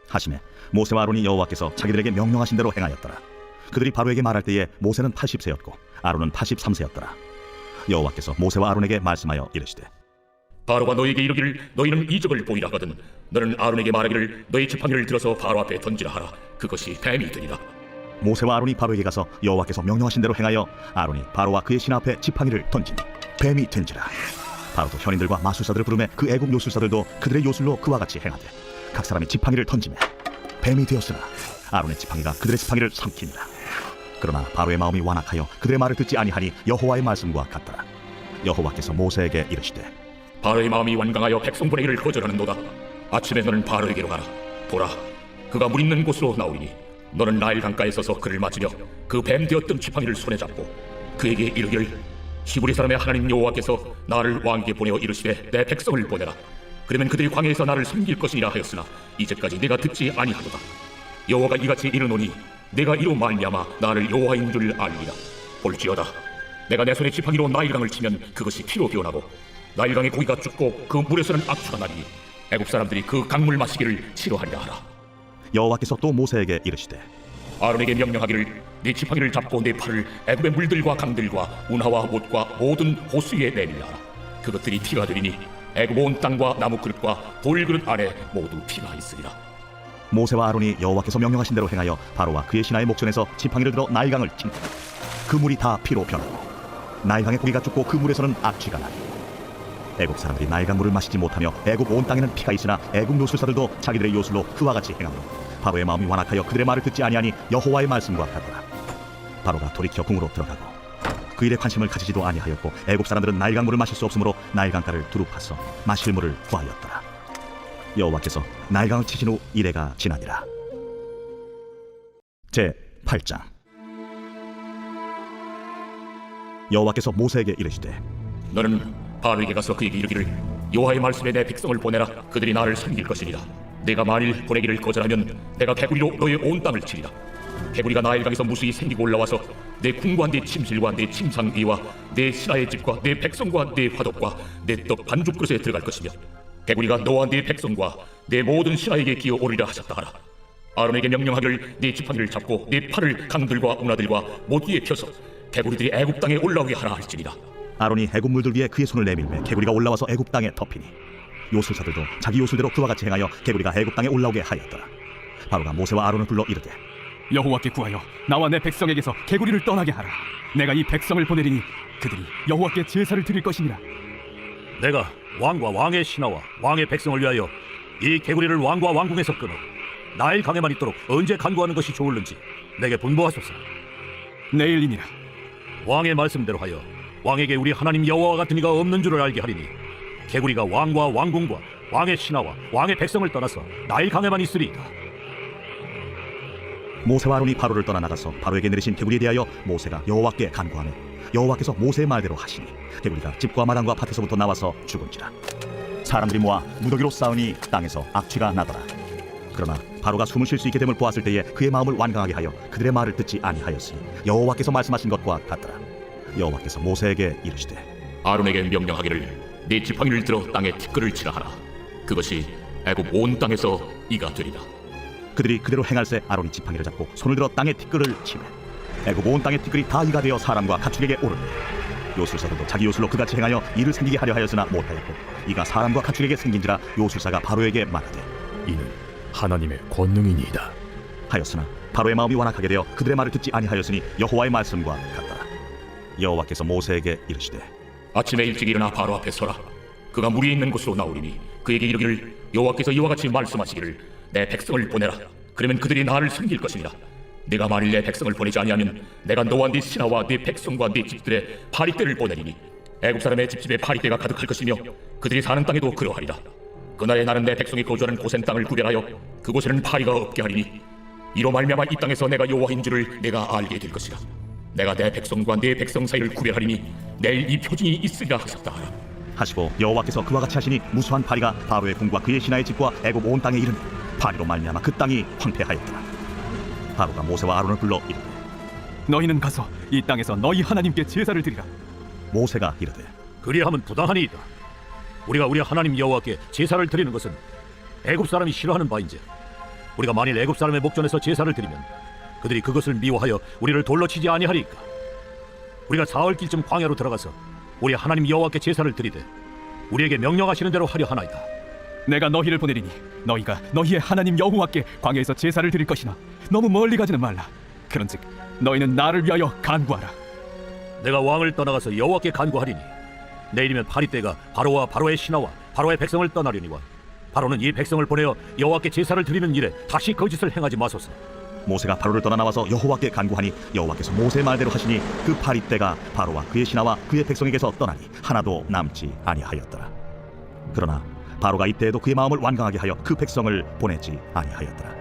하시매 모세와 아론이 여호와께서 자기들에게 명령하신 대로 행하였더라. 그들이 바로에게 말할 때에 모세는 80세였고 아론은 83세였더라. 여호와께서 모세와 아론에게 말씀하여 이르시되 바로가 너희에게 이르기를 너희는 이적을 보이라 하거든 너는 아론에게 말하기를 너희 지팡이를 들어서 바로 앞에 던지라 하라. 그것이 뱀이 되리라. 모세와 아론이 바로에게 가서 여호와께서 명령하신 대로 행하여 아론이 바로와 그의 신 앞에 지팡이를 던지니 뱀이 된지라. 바로도 현인들과 마술사들을 부르매 그 애국 요술사들도 그들의 요술로 그와 같이 행하되 각 사람이 지팡이를 던지매 뱀이 되었으나 아론의 지팡이가 그들의 지팡이를 삼키니라. 그러나 바로의 마음이 완악하여 그들의 말을 듣지 아니하니 여호와의 말씀과 같더라. 여호와께서 모세에게 이르시되 바로의 마음이 완강하여 백성 보내기를 거절하는도다. 아침에 너는 바로에게로 가라. 보라 그가 물 있는 곳으로 나오리니 너는 나일 강가에 서서 그를 맞으며 그 뱀 되었던 지팡이를 손에 잡고 그에게 이르기를 히브리 사람의 하나님 여호와께서 나를 왕에게 보내어 이르시되 내 백성을 보내라. 그러면 그들이 광야에서 나를 섬길 것이니라 하였으나 이제까지 내가 듣지 아니하도다. 여호와가 이같이 이르노니 내가 이로 말미암아 나를 여호와인 줄 알리라. 볼지어다 내가 내 손에 지팡이로 나일강을 치면 그것이 피로 변하고 나일강의 고기가 죽고 그 물에서는 악취가 나니 애굽 사람들이 그 강물 마시기를 싫어하리라 하라. 여호와께서 또 모세에게 이르시되 아론에게 명령하기를 네 지팡이를 잡고 네 팔을 애굽의 물들과 강들과 운하와 못과 모든 호수에 내밀라 하라. 그것들이 피가 되리니 애굽 온 땅과 나무 그릇과 돌 그릇 안에 모두 피가 있으리라. 모세와 아론이 여호와께서 명령하신 대로 행하여 바로와 그의 신하의 목전에서 지팡이를 들어 나일강을 친 그 물이 다 피로 변하고 나일강의 고기가 죽고 그 물에서는 악취가 나니 애굽 사람들이 나일강 물을 마시지 못하며 애굽 온 땅에는 피가 있으나 애굽 요술사들도 자기들의 요술로 그와 같이 행하므로 바로의 마음이 완악하여 그들의 말을 듣지 아니하니 여호와의 말씀과 같더라. 바로가 돌이켜 궁으로 들어가고 그 일에 관심을 가지지도 아니하였고 애굽 사람들은 나일강 물을 마실 수 없으므로 나일강가를 두루 파서 마실 물을 구하였더라. 여호와께서 나일강을 치신 후 이래가 지나니라. 제 8장. 여호와께서 모세에게 이르시되 너는 바로에게 가서 그에게 이르기를 여호와의 말씀에 내 백성을 보내라. 그들이 나를 섬길 것이니라. 내가 만일 보내기를 거절하면 내가 개구리로 너의 온 땅을 치리라. 개구리가 나일강에서 무수히 생기고 올라와서 내 궁과 내 침실과 내 침상위와 내 신하의 집과 내 백성과 내 화덕과 내 떡 반죽 그릇에 들어갈 것이며 개구리가 너와 네 백성과 내 모든 신하에게 기어오리라 하셨다 하라. 아론에게 명령하기를 네 지팡이를 잡고 네 팔을 강들과 운하들과 못 위에 펴서 개구리들이 애굽 땅에 올라오게 하라 할지니라. 아론이 애굽 물들 위에 그의 손을 내밀매 개구리가 올라와서 애굽 땅에 덮이니 요술사들도 자기 요술대로 그와 같이 행하여 개구리가 애굽 땅에 올라오게 하였더라. 바로가 모세와 아론을 불러 이르되 여호와께 구하여 나와 내 백성에게서 개구리를 떠나게 하라. 내가 이 백성을 보내리니 그들이 여호와께 제사를 드릴 것이니라. 내가 왕과 왕의 신하와 왕의 백성을 위하여 이 개구리를 왕과 왕궁에서 끊어 나일 강에만 있도록 언제 간구하는 것이 좋을는지 내게 분부하소서. 내일이니라. 왕의 말씀대로 하여 왕에게 우리 하나님 여호와 같은 이가 없는 줄을 알게 하리니 개구리가 왕과 왕궁과 왕의 신하와 왕의 백성을 떠나서 나일 강에만 있으리이다. 모세와 아론이 바로를 떠나 나가서 바로에게 내리신 개구리에 대하여 모세가 여호와께 간구하며 여호와께서 모세의 말대로 하시니 개구리가 집과 마당과 밭에서부터 나와서 죽은지라. 사람들이 모아 무더기로 싸우니 땅에서 악취가 나더라. 그러나 바로가 숨을 쉴 수 있게 됨을 보았을 때에 그의 마음을 완강하게 하여 그들의 말을 듣지 아니하였으니 여호와께서 말씀하신 것과 같더라. 여호와께서 모세에게 이르시되 아론에게 명령하기를 네 지팡이를 들어 땅에 티끌을 치라 하라. 그것이 애굽 온 땅에서 이가 되리라. 그들이 그대로 행할새 아론이 지팡이를 잡고 손을 들어 땅에 티끌을 치매 애굽 온 땅의 티끌이 다 이가 되어 사람과 가축에게 오르니 요술사들도 자기 요술로 그같이 행하여 이를 생기게 하려 하였으나 못하였고 이가 사람과 가축에게 생긴지라 요술사가 바로에게 말하되 이는 하나님의 권능이니이다 하였으나 바로의 마음이 완악하게 되어 그들의 말을 듣지 아니하였으니 여호와의 말씀과 같더라. 여호와께서 모세에게 이르시되 아침에 일찍 일어나 바로 앞에 서라. 그가 물이 있는 곳으로 나오리니 그에게 이르기를 여호와께서 이와 같이 말씀하시기를 내 백성을 보내라. 그러면 그들이 나를 섬길 것이니라. 내가 만일 내 백성을 보내지 아니하면 내가 너와 네 신하와 네 백성과 네 집들의 파리떼를 보내리니 애굽 사람의 집집에 파리떼가 가득할 것이며 그들이 사는 땅에도 그러하리라. 그날에 나는 내 백성이 거주하는 고센 땅을 구별하여 그곳에는 파리가 없게 하리니 이로 말미암아 이 땅에서 내가 여호와인 줄을 내가 알게 될 것이라. 내가 내 백성과 내 백성 사이를 구별하리니 내일 이 표징이 있으리라 하셨다 하라. 하시고 여호와께서 그와 같이 하시니 무수한 파리가 바로의 궁과 그의 신하의 집과 애굽 온 땅에 이르니 파리로 말미암아 그 땅이 황폐하였더라. 바로가 모세와 아론을 불러 이르되 너희는 가서 이 땅에서 너희 하나님께 제사를 드리라. 모세가 이르되 그리하면 부당하니이다. 우리가 우리 하나님 여호와께 제사를 드리는 것은 애굽 사람이 싫어하는 바인지 우리가 만일 애굽 사람의 목전에서 제사를 드리면 그들이 그것을 미워하여 우리를 돌로 치지 아니하리까. 우리가 사흘길쯤 광야로 들어가서 우리 하나님 여호와께 제사를 드리되 우리에게 명령하시는 대로 하려 하나이다. 내가 너희를 보내리니 너희가 너희의 하나님 여호와께 광야에서 제사를 드릴 것이나 너무 멀리 가지는 말라. 그런즉 너희는 나를 위하여 간구하라. 내가 왕을 떠나가서 여호와께 간구하리니 내일이면 파리떼가 바로와 바로의 신하와 바로의 백성을 떠나려니와 바로는 이 백성을 보내어 여호와께 제사를 드리는 일에 다시 거짓을 행하지 마소서. 모세가 바로를 떠나 나와서 여호와께 간구하니 여호와께서 모세 말대로 하시니 그 파리떼가 바로와 그의 신하와 그의 백성에게서 떠나니 하나도 남지 아니하였더라. 그러나 바로가 이때에도 그의 마음을 완강하게 하여 그 백성을 보내지 아니하였더라.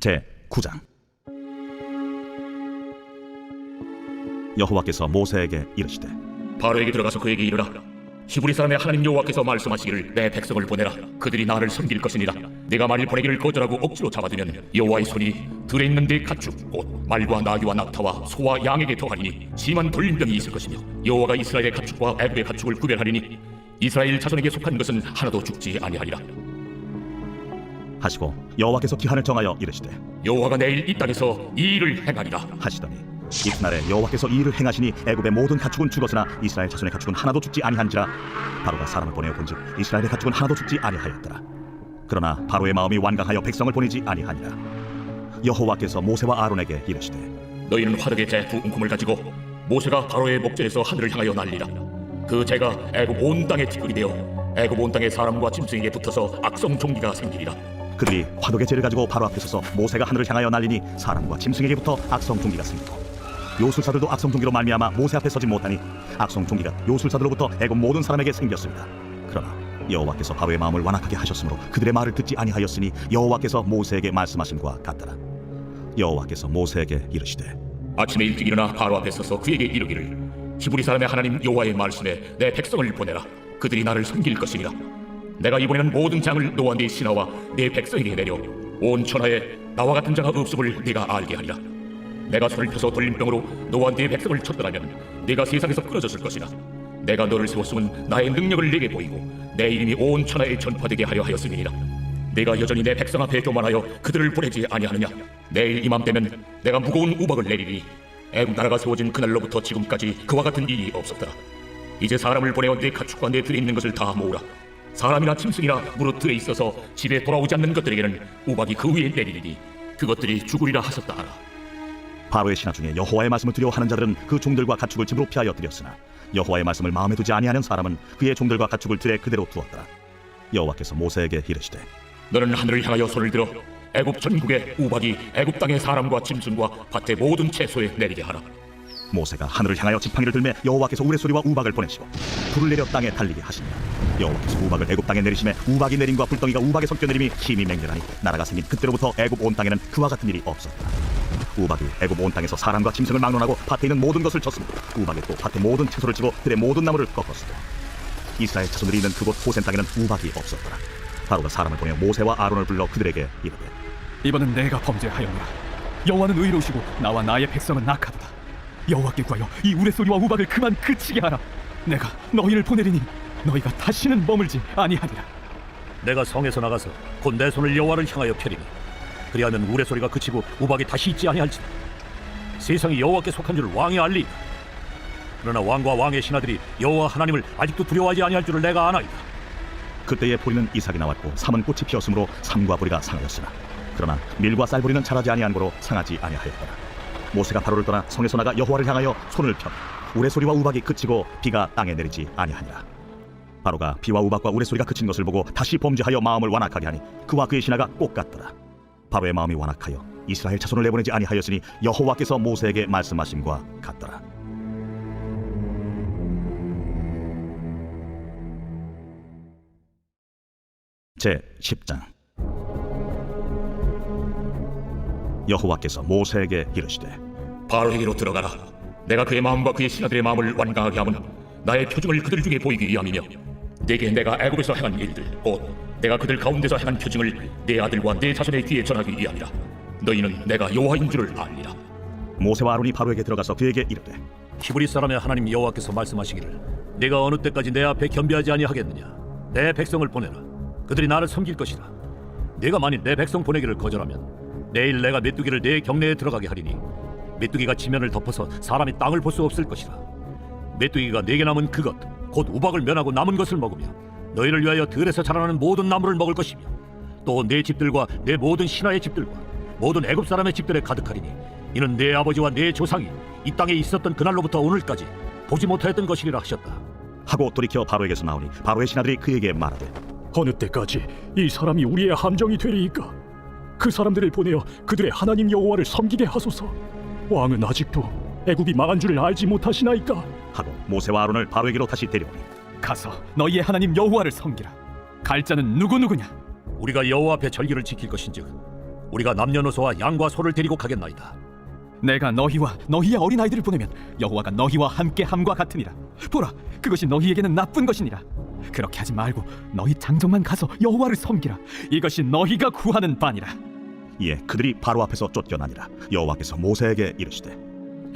제 9장. 여호와께서 모세에게 이르시되 바로에게 들어가서 그에게 이르라. 히브리 사람의 하나님 여호와께서 말씀하시기를 내 백성을 보내라. 그들이 나를 섬길 것이니라. 네가 만일 보내기를 거절하고 억지로 잡아두면 여호와의 손이 들에 있는 네 가축 곧 말과 나귀와 낙타와 소와 양에게 더하리니 심한 돌림병이 있을 것이며 여호와가 이스라엘의 가축과 애굽의 가축을 구별하리니 이스라엘 자손에게 속한 것은 하나도 죽지 아니하리라. 하시고 여호와께서 기한을 정하여 이르시되 여호와가 내일 이 땅에서 이 일을 행하리라 하시더니 이튿날에 여호와께서 이 일을 행하시니 애굽의 모든 가축은 죽었으나 이스라엘 자손의 가축은 하나도 죽지 아니한지라. 바로가 사람을 보내어 본즉 이스라엘의 가축은 하나도 죽지 아니하였더라. 그러나 바로의 마음이 완강하여 백성을 보내지 아니하니라. 여호와께서 모세와 아론에게 이르시되 너희는 화덕의 재 두 움큼을 가지고 모세가 바로의 목전에서 하늘을 향하여 날리라. 그 재가 애굽 온 땅에 티끌이 되어 애굽 온 땅의 사람과 짐승에게 붙어서 악성 종기가 생기리라. 그들이 화덕의 재를 가지고 바로 앞에 서서 모세가 하늘을 향하여 날리니 사람과 짐승에게 붙어 악성 종기가 생기고 요술사들도 악성 종기로 말미암아 모세 앞에 서지 못하니 악성 종기가 요술사들로부터 애굽 모든 사람에게 생겼습니다. 그러나 여호와께서 바로의 마음을 완악하게 하셨으므로 그들의 말을 듣지 아니하였으니 여호와께서 모세에게 말씀하심과 같더라. 여호와께서 모세에게 이르시되 아침에 일찍 일어나 바로 앞에 서서 그에게 이르기를 히브리 사람의 하나님 여호와의 말씀에 내 백성을 보내라. 그들이 나를 섬길 것이니라. 내가 이번에는 모든 장을 너와 네 신하와 네 백성에게 내려 온 천하에 나와 같은 자가 없음을 네가 알게 하리라. 내가 손을 펴서 돌림병으로 너와 네 백성을 쳤더라면 네가 세상에서 끊어졌을 것이라. 내가 너를 세웠음은 나의 능력을 네게 보이고 내 이름이 온 천하에 전파되게 하려 하였음이니라. 네가 여전히 내 백성 앞에 교만하여 그들을 보내지 아니하느냐. 내일 이맘때면 내가 무거운 우박을 내리니 애굽 나라가 세워진 그날로부터 지금까지 그와 같은 일이 없었더라. 이제 사람을 보내어 네 가축과 내 들에 있는 것을 다 모으라. 사람이나 짐승이나 무릇 들에 있어서 집에 돌아오지 않는 것들에게는 우박이 그 위에 내리리니 그것들이 죽으리라 하셨다 하라. 바로의 신하 중에 여호와의 말씀을 두려워하는 자들은 그 종들과 가축을 집으로 피하여 드렸으나 여호와의 말씀을 마음에 두지 아니하는 사람은 그의 종들과 가축을 들에 그대로 두었더라. 여호와께서 모세에게 이르시되 너는 하늘을 향하여 손을 들어 애굽 전국에 우박이 애굽 땅의 사람과 짐승과 밭의 모든 채소에 내리게 하라. 모세가 하늘을 향하여 지팡이를 들매 여호와께서 우레소리와 우박을 보내시고 불을 내려 땅에 달리게 하시니라. 여호와께서 우박을 애굽 땅에 내리심에 우박이 내림과 불덩이가 우박에 섞여 내림이 힘이 맹렬하니 나라가 생긴 그때로부터 애굽 온 땅에는 그와 같은 일이 없었다. 우박이 애굽 온 땅에서 사람과 짐승을 막론하고 밭에 있는 모든 것을 쳤으며 우박이 또 밭의 모든 채소를 치고 들의 모든 나무를 꺾었으며 이스라엘 자손들이 있는 그곳 고센 땅에는 우박이 없었더라. 바로가 사람을 보내어 모세와 아론을 불러 그들에게 이르되 이번은 내가 범죄하였노라. 여호와는 의로우시고 나와 나의 백성은 악하도다. 여호와께 구하여 이 우레소리와 우박을 그만 그치게 하라. 내가 너희를 보내리니 너희가 다시는 머물지 아니하리라. 내가 성에서 나가서 곧 내 손을 여호와를 향하여 펴리니 그리하면 우레소리가 그치고 우박이 다시 있지 아니할지라. 세상이 여호와께 속한 줄 왕이 알리. 그러나 왕과 왕의 신하들이 여호와 하나님을 아직도 두려워하지 아니할 줄을 내가 아나이다. 그때에 보리는 이삭이 나왔고 삼은 꽃이 피었으므로 삼과 보리가 상하였으나 그러나 밀과 쌀보리는 자라지 아니한 고로 상하지 아니하였더라. 모세가 바로를 떠나 성에서 나가 여호와를 향하여 손을 펴 우레소리와 우박이 그치고 비가 땅에 내리지 아니하니라. 바로가 비와 우박과 우레소리가 그친 것을 보고 다시 범죄하여 마음을 완악하게 하니 그와 그의 신하가 똑같더라. 바로의 마음이 완악하여 이스라엘 자손을 내보내지 아니하였으니 여호와께서 모세에게 말씀하심과 같더라. 제 10장. 여호와께서 모세에게 이르시되 바로에게로 들어가라. 내가 그의 마음과 그의 신하들의 마음을 완강하게 함은 나의 표징을 그들 중에 보이기 위함이며 내게 내가 애굽에서 행한 일들 곧 내가 그들 가운데서 행한 표징을 내 아들과 내 자손의 귀에 전하기 위함이라. 너희는 내가 여호와인 줄을 알리라. 모세와 아론이 바로에게 들어가서 그에게 이르되 히브리 사람의 하나님 여호와께서 말씀하시기를 네가 어느 때까지 내 앞에 겸비하지 아니하겠느냐. 내 백성을 보내라. 그들이 나를 섬길 것이라. 네가 만일 내 백성 보내기를 거절하면 내일 내가 메뚜기를 내 경내에 들어가게 하리니 메뚜기가 지면을 덮어서 사람이 땅을 볼 수 없을 것이라. 메뚜기가 내게 남은 그것 곧 우박을 면하고 남은 것을 먹으며 너희를 위하여 들에서 자라나는 모든 나무를 먹을 것이며 또 내 집들과 내 모든 신하의 집들과 모든 애굽 사람의 집들에 가득하리니 이는 내 아버지와 내 조상이 이 땅에 있었던 그날로부터 오늘까지 보지 못하였던 것이리라 하셨다. 하고 돌이켜 바로에게서 나오니 바로의 신하들이 그에게 말하되 어느 때까지 이 사람이 우리의 함정이 되리이까? 그 사람들을 보내어 그들의 하나님 여호와를 섬기게 하소서. 왕은 아직도 애굽이 망한 줄을 알지 못하시나이까? 하고 모세와 아론을 바로에게로 다시 데려오니 가서 너희의 하나님 여호와를 섬기라. 갈 자는 누구냐? 우리가 여호와 앞에 절기를 지킬 것인즉 우리가 남녀노소와 양과 소를 데리고 가겠나이다. 내가 너희와 너희의 어린아이들을 보내면 여호와가 너희와 함께 함과 같으니라. 보라, 그것이 너희에게는 나쁜 것이니라. 그렇게 하지 말고 너희 장정만 가서 여호와를 섬기라. 이것이 너희가 구하는 바니라. 이에 그들이 바로 앞에서 쫓겨나니라. 여호와께서 모세에게 이르시되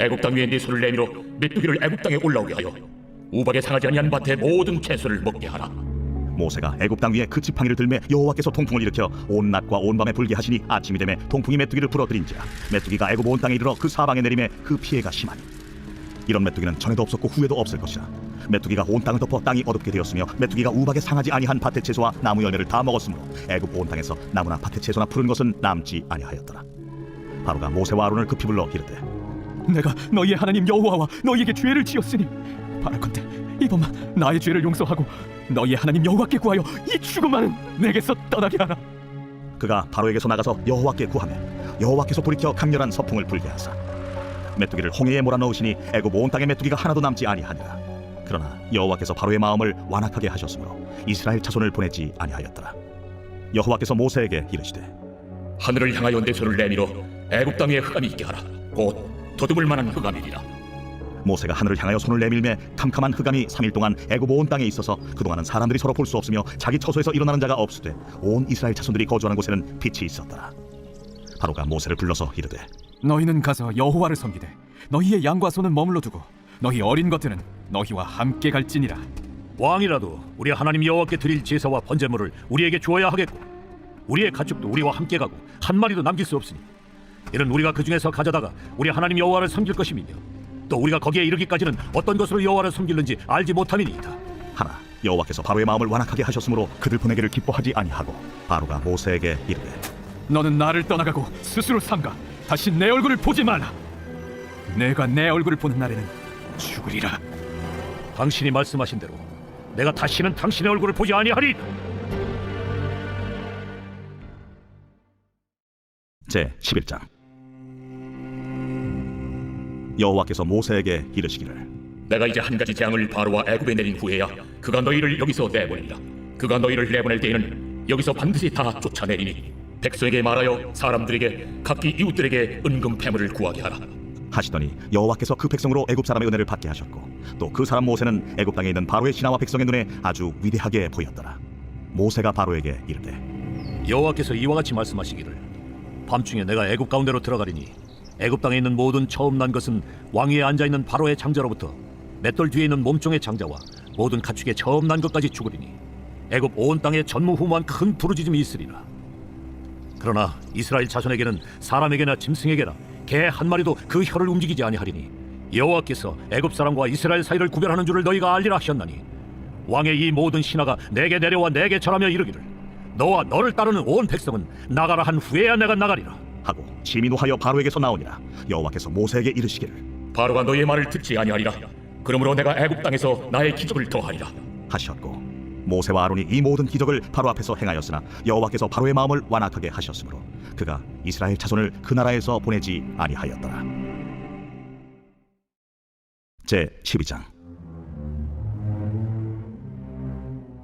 애굽 땅 위에 네 손을 내밀어 메뚜기를 애굽 땅에 올라오게 하여 우박에 상하지 아니한 밭의 모든 채소를 먹게 하라. 모세가 애굽 땅 위에 그 지팡이를 들매 여호와께서 통풍을 일으켜 온 낮과 온 밤에 불게 하시니 아침이 되매 통풍이 메뚜기를 불어들인지라. 메뚜기가 애굽 온 땅에 이르러 그 사방에 내림에 그 피해가 심하니 이런 메뚜기는 전에도 없었고 후에도 없을 것이라. 메뚜기가 온 땅을 덮어 땅이 어둡게 되었으며 메뚜기가 우박에 상하지 아니한 밭의 채소와 나무 열매를 다 먹었으므로 애굽 온 땅에서 나무나 밭의 채소나 푸른 것은 남지 아니하였더라. 바로가 모세와 아론을 급히 불러 이르되 내가 너희의 하나님 여호와와 너희에게 죄를 지었으니 바라건대 이번만 나의 죄를 용서하고 너희의 하나님 여호와께 구하여 이 죽음만은 내게서 떠나게 하라. 그가 바로에게서 나가서 여호와께 구하며 여호와께서 돌이켜 강렬한 서풍을 불게 하사 메뚜기를 홍해에 몰아넣으시니 애굽 온 땅에 메뚜기가 하나도 남지 아니하니라. 그러나 여호와께서 바로의 마음을 완악하게 하셨으므로 이스라엘 자손을 보내지 아니하였더라. 여호와께서 모세에게 이르시되 하늘을 향하여 내 손을 내밀어 애굽 땅 위에 흑암이 있게 하라. 곧 더듬을 만한 흑암이리라. 모세가 하늘을 향하여 손을 내밀매 캄캄한 흑암이 3일 동안 애굽 온 땅에 있어서 그동안은 사람들이 서로 볼 수 없으며 자기 처소에서 일어나는 자가 없으되 온 이스라엘 자손들이 거주하는 곳에는 빛이 있었더라. 바로가 모세를 불러서 이르되 너희는 가서 여호와를 섬기되 너희의 양과 소는 머물러 두고 너희 어린 것들은 너희와 함께 갈지니라. 왕이라도 우리 하나님 여호와께 드릴 제사와 번제물을 우리에게 주어야 하겠고 우리의 가축도 우리와 함께 가고 한 마리도 남길 수 없으니 이는 우리가 그 중에서 가져다가 우리 하나님 여호와를 섬길 것임이며 또 우리가 거기에 이르기까지는 어떤 것으로 여호와를 섬길는지 알지 못함이니이다. 하나 여호와께서 바로의 마음을 완악하게 하셨으므로 그들 보내기를 기뻐하지 아니하고 바로가 모세에게 이르되 너는 나를 떠나가고 스스로 삼가 다시 내 얼굴을 보지 말라. 내가 내 얼굴을 보는 날에는 죽으리라. 당신이 말씀하신 대로 내가 다시는 당신의 얼굴을 보지 아니하리. 제 11장. 여호와께서 모세에게 이르시기를 내가 이제 한 가지 재앙을 바로와 애굽에 내린 후에야 그가 너희를 여기서 내보내리라. 그가 너희를 내보낼 때에는 여기서 반드시 다 쫓아내리니 백성에게 말하여 사람들에게 각기 이웃들에게 은금 패물을 구하게 하라. 하시더니 여호와께서 그 백성으로 애굽 사람의 은혜를 받게 하셨고 또 그 사람 모세는 애굽 땅에 있는 바로의 신하와 백성의 눈에 아주 위대하게 보였더라. 모세가 바로에게 이르되 여호와께서 이와 같이 말씀하시기를 밤중에 내가 애굽 가운데로 들어가리니 애굽 땅에 있는 모든 처음 난 것은 왕위에 앉아있는 바로의 장자로부터 맷돌 뒤에 있는 몸종의 장자와 모든 가축의 처음 난 것까지 죽으리니 애굽 온 땅에 전무후무한 큰 부르짖음이 있으리라. 그러나 이스라엘 자손에게는 사람에게나 짐승에게나 개 한 마리도 그 혀를 움직이지 아니하리니 여호와께서 애굽 사람과 이스라엘 사이를 구별하는 줄을 너희가 알리라 하셨나니 왕의 이 모든 신하가 내게 내려와 내게 절하며 이르기를 너와 너를 따르는 온 백성은 나가라 한 후에야 내가 나가리라 하고 심히 노하여 바로에게서 나오니라. 여호와께서 모세에게 이르시기를 바로가 너희의 말을 듣지 아니하리라. 그러므로 내가 애굽 땅에서 나의 기적을 더하리라 하셨고 모세와 아론이 이 모든 기적을 바로 앞에서 행하였으나 여호와께서 바로의 마음을 완악하게 하셨으므로 그가 이스라엘 자손을 그 나라에서 보내지 아니하였더라. 제 12장.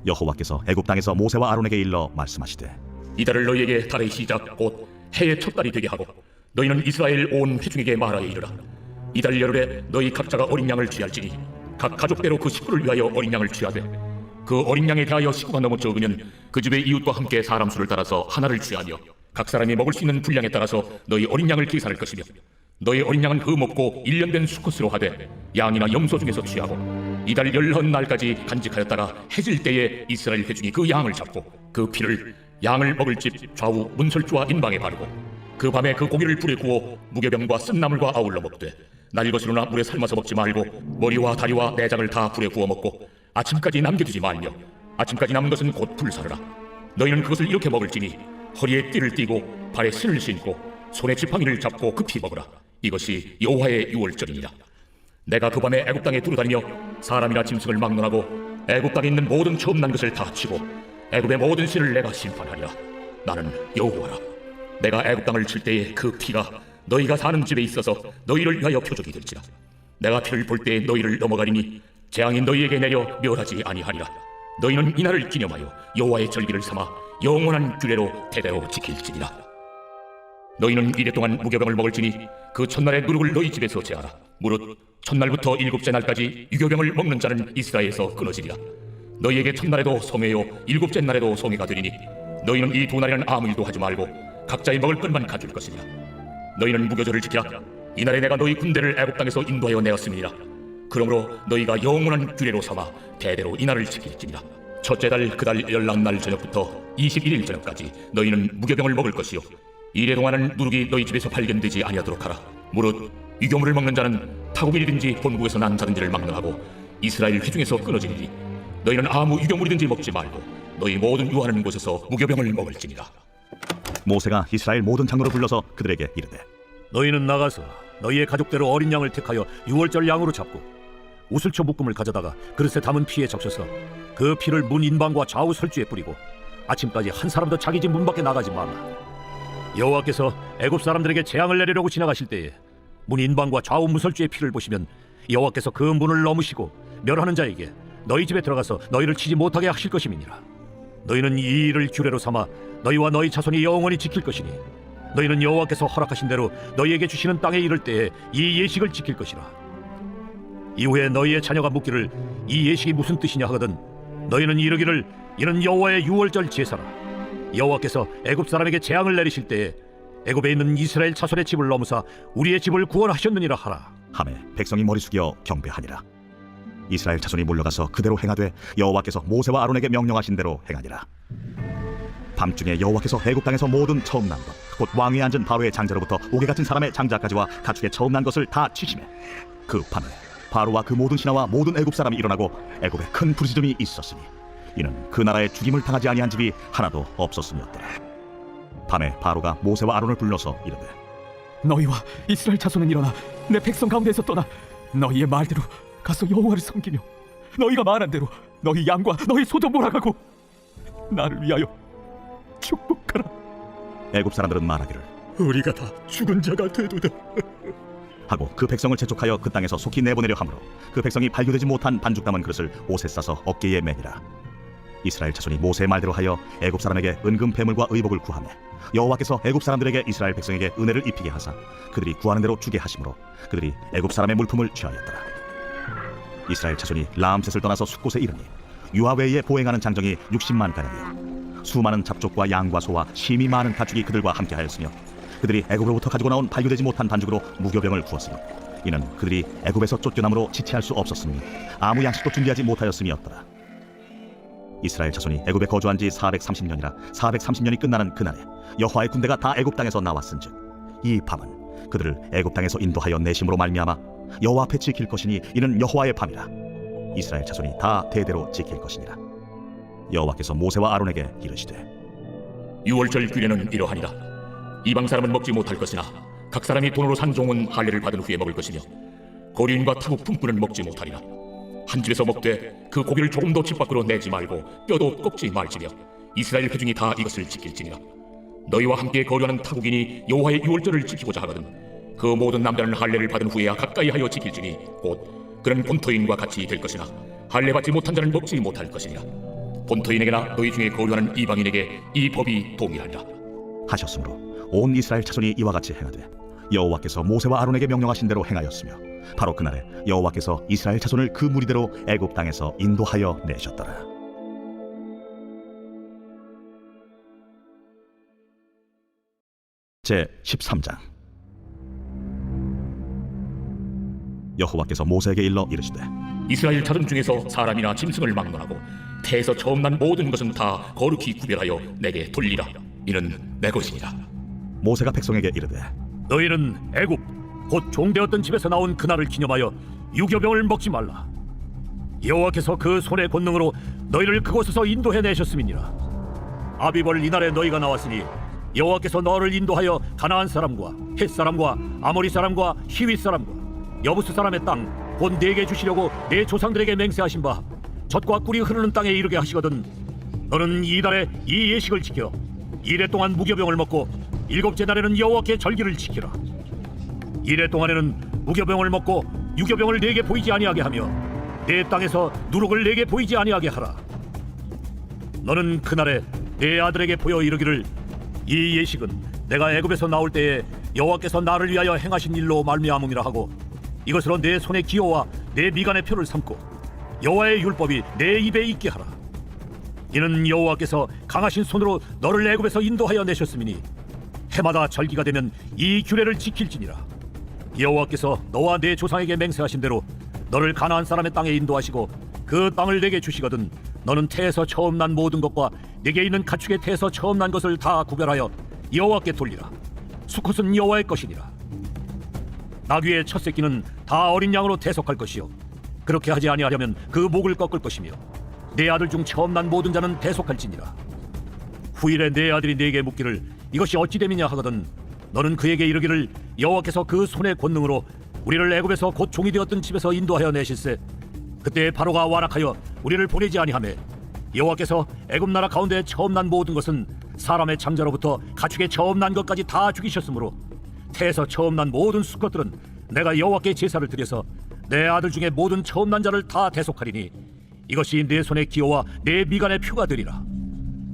여호와께서 애굽 땅에서 모세와 아론에게 일러 말씀하시되 이달을 너희에게 달의 시작 곧 해의 첫 달이 되게 하고 너희는 이스라엘 온 회중에게 말하여 이르라. 이달 열흘에 너희 각자가 어린 양을 취할지니 각 가족대로 그 식구를 위하여 어린 양을 취하되 그 어린 양에 대하여 식구가 너무 적으면 그 집의 이웃과 함께 사람 수를 따라서 하나를 취하며 각 사람이 먹을 수 있는 분량에 따라서 너희 어린 양을 계산할 것이며 너희 어린 양은 흠없고 1년 된 수컷으로 하되 양이나 염소 중에서 취하고 이달 19날까지 간직하였다가 해질 때에 이스라엘 회중이 그 양을 잡고 그 피를 양을 먹을 집 좌우 문설주와 인방에 바르고 그 밤에 그 고기를 불에 구워 무교병과 쓴나물과 아울러 먹되 날것으로나 물에 삶아서 먹지 말고 머리와 다리와 내장을 다 불에 구워 먹고 아침까지 남겨두지 말며 아침까지 남은 것은 곧 불사르라. 너희는 그것을 이렇게 먹을지니 허리에 띠를 띠고 발에 신을 신고 손에 지팡이를 잡고 급히 먹으라. 이것이 여호와의 유월절이니라. 내가 그 밤에 애굽 땅에 두루다니며 사람이나 짐승을 막론하고 애굽 땅에 있는 모든 처음 난 것을 다 치고 애굽의 모든 신을 내가 심판하리라. 나는 여호와라. 내가 애굽 땅을 칠 때에 그 피가 너희가 사는 집에 있어서 너희를 위하여 표적이 될지라. 내가 피를 볼 때에 너희를 넘어가리니 재앙이 너희에게 내려 멸하지 아니하리라. 너희는 이날을 기념하여 여호와의 절기를 삼아 영원한 규례로 대대로 지킬지니라. 너희는 이래 동안 무교병을 먹을지니 그 첫날의 누룩을 너희 집에서 제하라. 무릇 첫날부터 일곱째 날까지 유교병을 먹는 자는 이스라엘에서 끊어지리라. 너희에게 첫날에도 성회요 일곱째 날에도 성회가 되리니 너희는 이 두 날에는 아무 일도 하지 말고 각자의 먹을 것만 가질 것이니라. 너희는 무교절을 지키라. 이날에 내가 너희 군대를 애굽 땅에서 인도하여 내었음이니라. 그러므로 너희가 영원한 규례로 삼아 대대로 이날을 지킬지니라. 첫째 달 그 달 19날 저녁부터 21일 저녁까지 너희는 무교병을 먹을 것이요 이래 동안은 누룩이 너희 집에서 발견되지 아니하도록 하라. 무릇 유교물을 먹는 자는 타국인이든지 본국에서 난 자든지를 막론하고 이스라엘 회중에서 끊어지리니 너희는 아무 유교물이든지 먹지 말고 너희 모든 유하는 곳에서 무교병을 먹을지니라. 모세가 이스라엘 모든 장로를 불러서 그들에게 이르되 너희는 나가서 너희의 가족대로 어린 양을 택하여 유월절 양으로 잡고 우슬초 묶음을 가져다가 그릇에 담은 피에 적셔서 그 피를 문 인방과 좌우 설주에 뿌리고 아침까지 한 사람도 자기 집 문 밖에 나가지 말라. 여호와께서 애굽 사람들에게 재앙을 내리려고 지나가실 때에 문 인방과 좌우 문설주의 피를 보시면 여호와께서 그 문을 넘으시고 멸하는 자에게 너희 집에 들어가서 너희를 치지 못하게 하실 것임이니라. 너희는 이 일을 규례로 삼아 너희와 너희 자손이 영원히 지킬 것이니 너희는 여호와께서 허락하신 대로 너희에게 주시는 땅에 이를 때에 이 예식을 지킬 것이라. 이후에 너희의 자녀가 묻기를 이 예식이 무슨 뜻이냐 하거든 너희는 이르기를 이는 여호와의 유월절 제사라. 여호와께서 애굽 사람에게 재앙을 내리실 때에 애굽에 있는 이스라엘 자손의 집을 넘으사 우리의 집을 구원하셨느니라 하라. 하매 백성이 머리 숙여 경배하니라. 이스라엘 자손이 물러가서 그대로 행하되 여호와께서 모세와 아론에게 명령하신 대로 행하니라. 밤중에 여호와께서 애굽 땅에서 모든 처음 난 것 곧 왕위에 앉은 바로의 장자로부터 옥에 갇힌 사람의 장자까지와 가축의 처음 난 것을 다 치심해 그 밤에 바로와 그 모든 신하와 모든 애굽 사람이 일어나고 애굽에 큰 부르짖음이 있었으니 이는 그 나라에 죽임을 당하지 아니한 집이 하나도 없었음이었더라. 밤에 바로가 모세와 아론을 불러서 이르되 너희와 이스라엘 자손은 일어나 내 백성 가운데서 떠나 너희의 말대로 가서 여호와를 섬기며 너희가 말한 대로 너희 양과 너희 소도 몰아가고 나를 위하여 축복하라. 애굽 사람들은 말하기를 우리가 다 죽은 자가 되도다. 하고 그 백성을 재촉하여 그 땅에서 속히 내보내려 하므로 그 백성이 발교되지 못한 반죽 담은 그릇을 옷에 싸서 어깨에 매니라. 이스라엘 자손이 모세의 말대로 하여 애굽 사람에게 은금 패물과 의복을 구하매 여호와께서 애굽 사람들에게 이스라엘 백성에게 은혜를 입히게 하사 그들이 구하는 대로 주게 하심으로 그들이 애굽 사람의 물품을 취하였더라. 이스라엘 자손이 라암셋을 떠나서 숫곳에 이르니 유아 외에 보행하는 장정이 60만 가량이요 수많은 잡족과 양과 소와 심이 많은 가축이 그들과 함께하였으며 그들이 애굽으로부터 가지고 나온 발교되지 못한 반죽으로 무교병을 구웠으니 이는 그들이 애굽에서 쫓겨남으로 지체할 수 없었으니 아무 양식도 준비하지 못하였음이었더라. 이스라엘 자손이 애굽에 거주한 지 430년이라 430년이 끝나는 그날에 여호와의 군대가 다 애굽 땅에서 나왔은즉 이 밤은 그들을 애굽 땅에서 인도하여 내심으로 말미암아 여호와 앞에 지킬 것이니 이는 여호와의 밤이라. 이스라엘 자손이 다 대대로 지킬 것이니라. 여호와께서 모세와 아론에게 이르시되 유월절 규례는 이러하니라. 이방 사람은 먹지 못할 것이나 각 사람이 돈으로 산 종은 할례를 받은 후에 먹을 것이며 거류인과 타국 품꾼은 먹지 못하리라. 한 집에서 먹되 그 고기를 조금도 집 밖으로 내지 말고 뼈도 꺾지 말지며 이스라엘 회중이 다 이것을 지킬지니라. 너희와 함께 거류하는 타국인이 여호와의 유월절을 지키고자 하거든 그 모든 남자는 할례를 받은 후에야 가까이하여 지킬지니 곧 그는 본토인과 같이 될 것이나 할례 받지 못한 자는 먹지 못할 것이니라. 본토인에게나 너희 중에 거류하는 이방인에게 이 법이 동일하리라 하셨으므로 온 이스라엘 자손이 이와 같이 행하되 여호와께서 모세와 아론에게 명령하신 대로 행하였으며 바로 그날에 여호와께서 이스라엘 자손을 그 무리대로 애굽 땅에서 인도하여 내셨더라. 제 13장. 여호와께서 모세에게 일러 이르시되 이스라엘 자손 중에서 사람이나 짐승을 막론하고 태에서 처음 난 모든 것은 다 거룩히 구별하여 내게 돌리라. 이는 내 것이니라. 모세가 백성에게 이르되 너희는 애굽 곧 종되었던 집에서 나온 그날을 기념하여 유교병을 먹지 말라. 여호와께서 그 손의 권능으로 너희를 그곳에서 인도해 내셨음이니라. 아비벌 이날에 너희가 나왔으니 여호와께서 너를 인도하여 가나안 사람과 헷 사람과 아모리 사람과 히윗 사람과 여부스 사람의 땅 곧 내게 주시려고 내 조상들에게 맹세하신 바 젖과 꿀이 흐르는 땅에 이르게 하시거든 너는 이달에 이 예식을 지켜 이래 동안 무교병을 먹고 일곱째 날에는 여호와께 절기를 지키라. 이래 동안에는 무교병을 먹고 유교병을 내게 보이지 아니하게 하며 내 땅에서 누룩을 내게 보이지 아니하게 하라. 너는 그날에 내 아들에게 보여 이르기를 이 예식은 내가 애굽에서 나올 때에 여호와께서 나를 위하여 행하신 일로 말미암음이라 하고 이것으로 내 손의 기호와 내 미간의 표를 삼고 여호와의 율법이 내 입에 있게 하라. 이는 여호와께서 강하신 손으로 너를 애굽에서 인도하여 내셨음이니 해마다 절기가 되면 이 규례를 지킬지니라. 여호와께서 너와 내 조상에게 맹세하신 대로 너를 가나안 사람의 땅에 인도하시고 그 땅을 내게 주시거든 너는 태에서 처음 난 모든 것과 내게 있는 가축의 태에서 처음 난 것을 다 구별하여 여호와께 돌리라. 수컷은 여호와의 것이니라. 나귀의 첫 새끼는 다 어린 양으로 대속할 것이요 그렇게 하지 아니하려면 그 목을 꺾을 것이며 내 아들 중 처음 난 모든 자는 대속할지니라. 후일에 내 아들이 내게 묻기를 이것이 어찌 됨이냐 하거든 너는 그에게 이르기를 여호와께서 그 손의 권능으로 우리를 애굽에서 곧 종이 되었던 집에서 인도하여 내실세 그때 바로가 완악하여 우리를 보내지 아니하매 여호와께서 애굽 나라 가운데 처음 난 모든 것은 사람의 장자로부터 가축의 처음 난 것까지 다 죽이셨으므로 태에서 처음 난 모든 수컷들은 내가 여호와께 제사를 드려서 내 아들 중에 모든 처음 난 자를 다 대속하리니 이것이 내 손의 기호와 내 미간의 표가 되리라.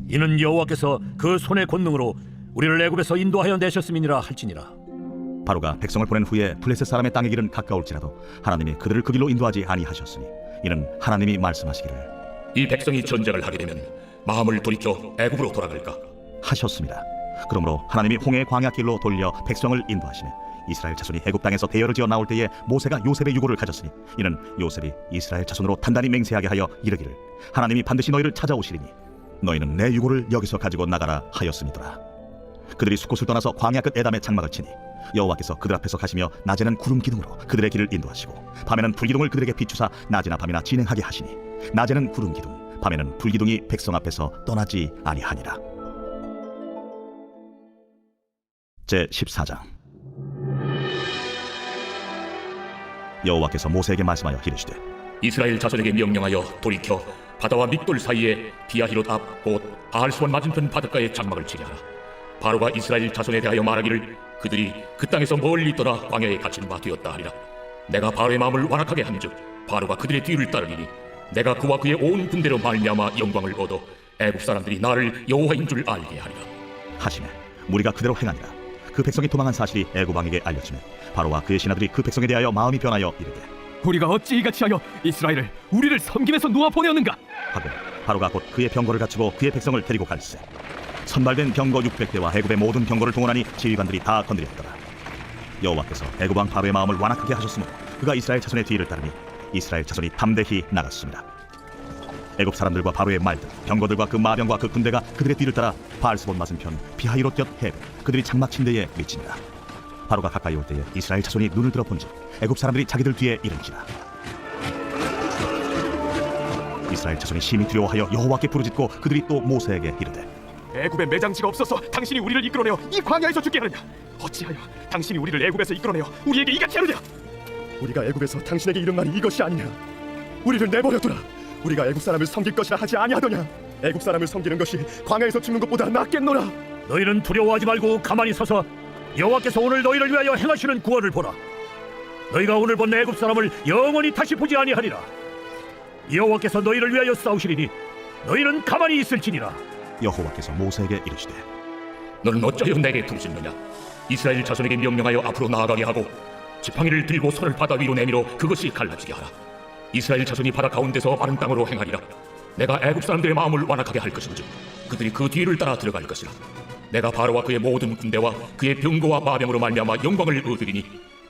이는 여호와께서 그 손의 권능으로 우리를 애굽에서 인도하여 내셨음이니라 할지니라. 바로가 백성을 보낸 후에 블레셋 사람의 땅의 길은 가까울지라도 하나님이 그들을 그 길로 인도하지 아니하셨으니 이는 하나님이 말씀하시기를 이 백성이 전쟁을 하게 되면 마음을 돌이켜 애굽으로 돌아갈까 하셨습니다. 그러므로 하나님이 홍해의 광야 길로 돌려 백성을 인도하시매 이스라엘 자손이 애굽 땅에서 대열을 지어 나올 때에 모세가 요셉의 유고를 가졌으니 이는 요셉이 이스라엘 자손으로 단단히 맹세하게 하여 이르기를 하나님이 반드시 너희를 찾아오시리니 너희는 내 유고를 여기서 가지고 나가라 하였음이더라. 그들이 숫곳을 떠나서 광야 끝 에담에 장막을 치니 여호와께서 그들 앞에서 가시며 낮에는 구름 기둥으로 그들의 길을 인도하시고 밤에는 불기둥을 그들에게 비추사 낮이나 밤이나 진행하게 하시니 낮에는 구름 기둥 밤에는 불기둥이 백성 앞에서 떠나지 아니하니라. 제 14장. 여호와께서 모세에게 말씀하여 이르시되 이스라엘 자손에게 명령하여 돌이켜 바다와 믹돌 사이에 비아히롯 앞 곧 바알수원 맞은편 바닷가에 장막을 치게 하라. 바로가 이스라엘 자손에 대하여 말하기를 그들이 그 땅에서 멀리 떠나 광야에 갇힌 바 되었다 하리라. 내가 바로의 마음을 완악하게 한즉 바로가 그들의 뒤를 따르리니 내가 그와 그의 온 군대로 말미암아 영광을 얻어 애굽 사람들이 나를 여호와인 줄 알게 하리라 하시매 무리가 그대로 행하니라. 그 백성이 도망한 사실이 애굽 왕에게 알려지매 바로와 그의 신하들이 그 백성에 대하여 마음이 변하여 이르되 우리가 어찌 이같이 하여 이스라엘을 우리를 섬김에서 놓아 보내었는가 하고 바로가 곧 그의 병거를 갖추고 그의 백성을 데리고 갈세 선발된 병거 600대와 애굽의 모든 병거를 동원하니 지휘관들이 다 건드렸더라. 여호와께서 애굽 왕 바로의 마음을 완악하게 하셨으므로 그가 이스라엘 자손의 뒤를 따르니 이스라엘 자손이 담대히 나갔습니다. 애굽 사람들과 바로의 말들 병거들과 그 마병과 그 군대가 그들의 뒤를 따라 바알스본 맞은편 비하히롯 곁 해변 그들이 장막 친 데에 미치니라. 바로가 가까이 올 때에 이스라엘 자손이 눈을 들어 본즉 애굽 사람들이 자기들 뒤에 이른지라. 이스라엘 자손이 심히 두려워하여 여호와께 부르짖고 그들이 또 모세에게 이르되 애굽에 매장지가 없어서 당신이 우리를 이끌어내어 이 광야에서 죽게 하느냐? 어찌하여 당신이 우리를 애굽에서 이끌어내어 우리에게 이같이 하느냐? 우리가 애굽에서 당신에게 이른 말이 이것이 아니냐? 우리를 내버려두라. 우리가 애굽 사람을 섬길 것이라 하지 아니하더냐? 애굽 사람을 섬기는 것이 광야에서 죽는 것보다 낫겠노라. 너희는 두려워하지 말고 가만히 서서 여호와께서 오늘 너희를 위하여 행하시는 구원을 보라. 너희가 오늘 본 애굽 사람을 영원히 다시 보지 아니하리라. 여호와께서 너희를 위하여 싸우시리니 너희는 가만히 있을지니라. 여호와께서 모세에게 이르시되 너는 어찌하여 내게 두루짓느냐? 이스라엘 자손에게 명령하여 앞으로 나아가게 하고 지팡이를 들고 손을 바다 위로 내밀어 그것이 갈라지게 하라. 이스라엘 자손이 바다 가운데서 마른 땅으로 행하리라. 내가 애굽 사람들의 마음을 완악하게 할 것인즉 그들이 그 뒤를 따라 들어갈 것이라. 내가 바로와 그의 모든 군대와 그의 병거와 마병으로 말미암아 영광을 얻으리니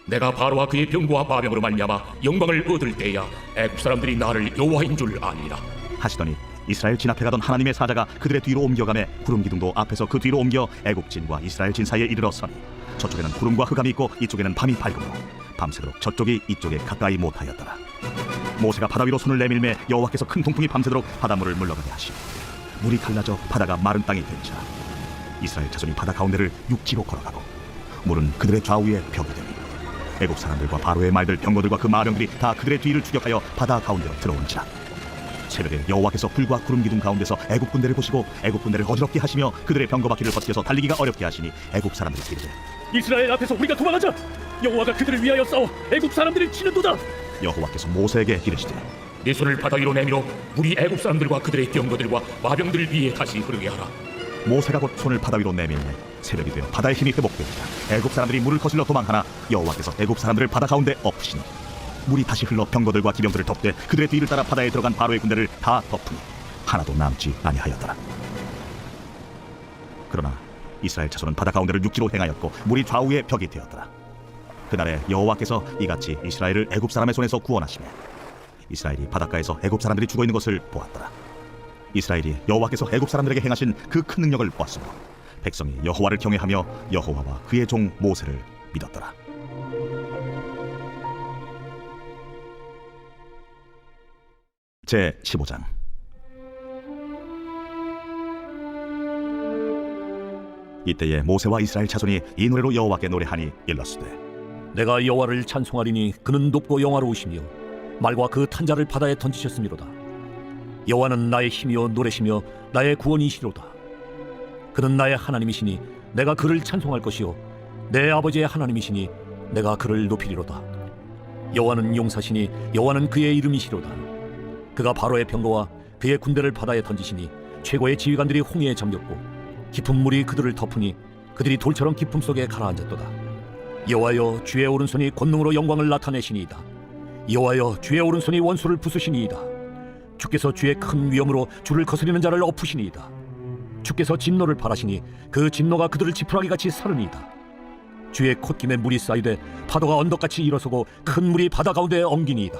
내가 바로와 그의 병거와 마병으로 말미암아 영광을 얻을 때야 애굽 사람들이 나를 여호와인 줄 아니라. 하시더니 이스라엘 진 앞에 가던 하나님의 사자가 그들의 뒤로 옮겨가매 구름 기둥도 앞에서 그 뒤로 옮겨 애굽 진과 이스라엘 진 사이에 이르러 서니 저쪽에는 구름과 흑암이 있고 이쪽에는 밤이 밝음으로 밤새도록 저쪽이 이쪽에 가까이 못하였더라. 모세가 바다 위로 손을 내밀매 여호와께서 큰 동풍이 밤새도록 바닷물을 물러가게 하시고 물이 갈라져 바다가 마른 땅이 된지라. 이스라엘 자손이 바다 가운데를 육지로 걸어가고 물은 그들의 좌우에 벽이 되니 애굽 사람들과 바로의 말들 병거들과 그 마병들이 다 그들의 뒤를 추격하여 바다 가운데로 들어온지라. 새벽에 여호와께서 불과 구름 기둥 가운데서 애굽 군대를 보시고 애굽 군대를 어지럽게 하시며 그들의 병거 바퀴를 벗겨서 달리기가 어렵게 하시니 애굽 사람들이 이르되 이스라엘 앞에서 우리가 도망하자. 여호와가 그들을 위하여 싸워 애굽 사람들을 치는도다. 여호와께서 모세에게 이르시되 네 손을 바다 위로 내밀어 물이 애굽 사람들과 그들의 병거들과 마병들 위에 다시 흐르게 하라. 모세가 곧 손을 바다 위로 내밀매 새벽이 되어 바다의 힘이 회복되니라. 애굽 사람들이 물을 거슬러 도망하나 여호와께서 애굽 사람들을 바다 가운데 엎으시니 물이 다시 흘러 병거들과 기병들을 덮되 그들의 뒤를 따라 바다에 들어간 바로의 군대를 다 덮으니 하나도 남지 아니하였더라. 그러나 이스라엘 자손은 바다 가운데를 육지로 행하였고 물이 좌우에 벽이 되었더라. 그날에 여호와께서 이같이 이스라엘을 애굽 사람의 손에서 구원하시매 이스라엘이 바닷가에서 애굽 사람들이 죽어 있는 것을 보았더라. 이스라엘이 여호와께서 애굽 사람들에게 행하신 그 큰 능력을 보았으므로 백성이 여호와를 경외하며 여호와와 그의 종 모세를 믿었더라. 제 15장. 이때에 모세와 이스라엘 자손이 이 노래로 여호와께 노래하니 일렀으되 내가 여호와를 찬송하리니 그는 높고 영화로우시며 말과 그 탄자를 바다에 던지셨음이로다. 여호와는 나의 힘이요 노래시며 나의 구원이시로다. 그는 나의 하나님이시니 내가 그를 찬송할 것이요 내 아버지의 하나님이시니 내가 그를 높이리로다. 여호와는 용사시니 여호와는 그의 이름이시로다. 그가 바로의 병거와 그의 군대를 바다에 던지시니 최고의 지휘관들이 홍해에 잠겼고 깊은 물이 그들을 덮으니 그들이 돌처럼 깊음 속에 가라앉았도다. 여호와여 주의 오른손이 권능으로 영광을 나타내시니이다. 여호와여 주의 오른손이 원수를 부수시니이다. 주께서 주의 큰 위엄으로 주를 거스리는 자를 엎으시니이다. 주께서 진노를 발하시니 그 진노가 그들을 지푸라기같이 사르니이다. 주의 콧김에 물이 쌓이되 파도가 언덕같이 일어서고 큰 물이 바다 가운데에 엉기니이다.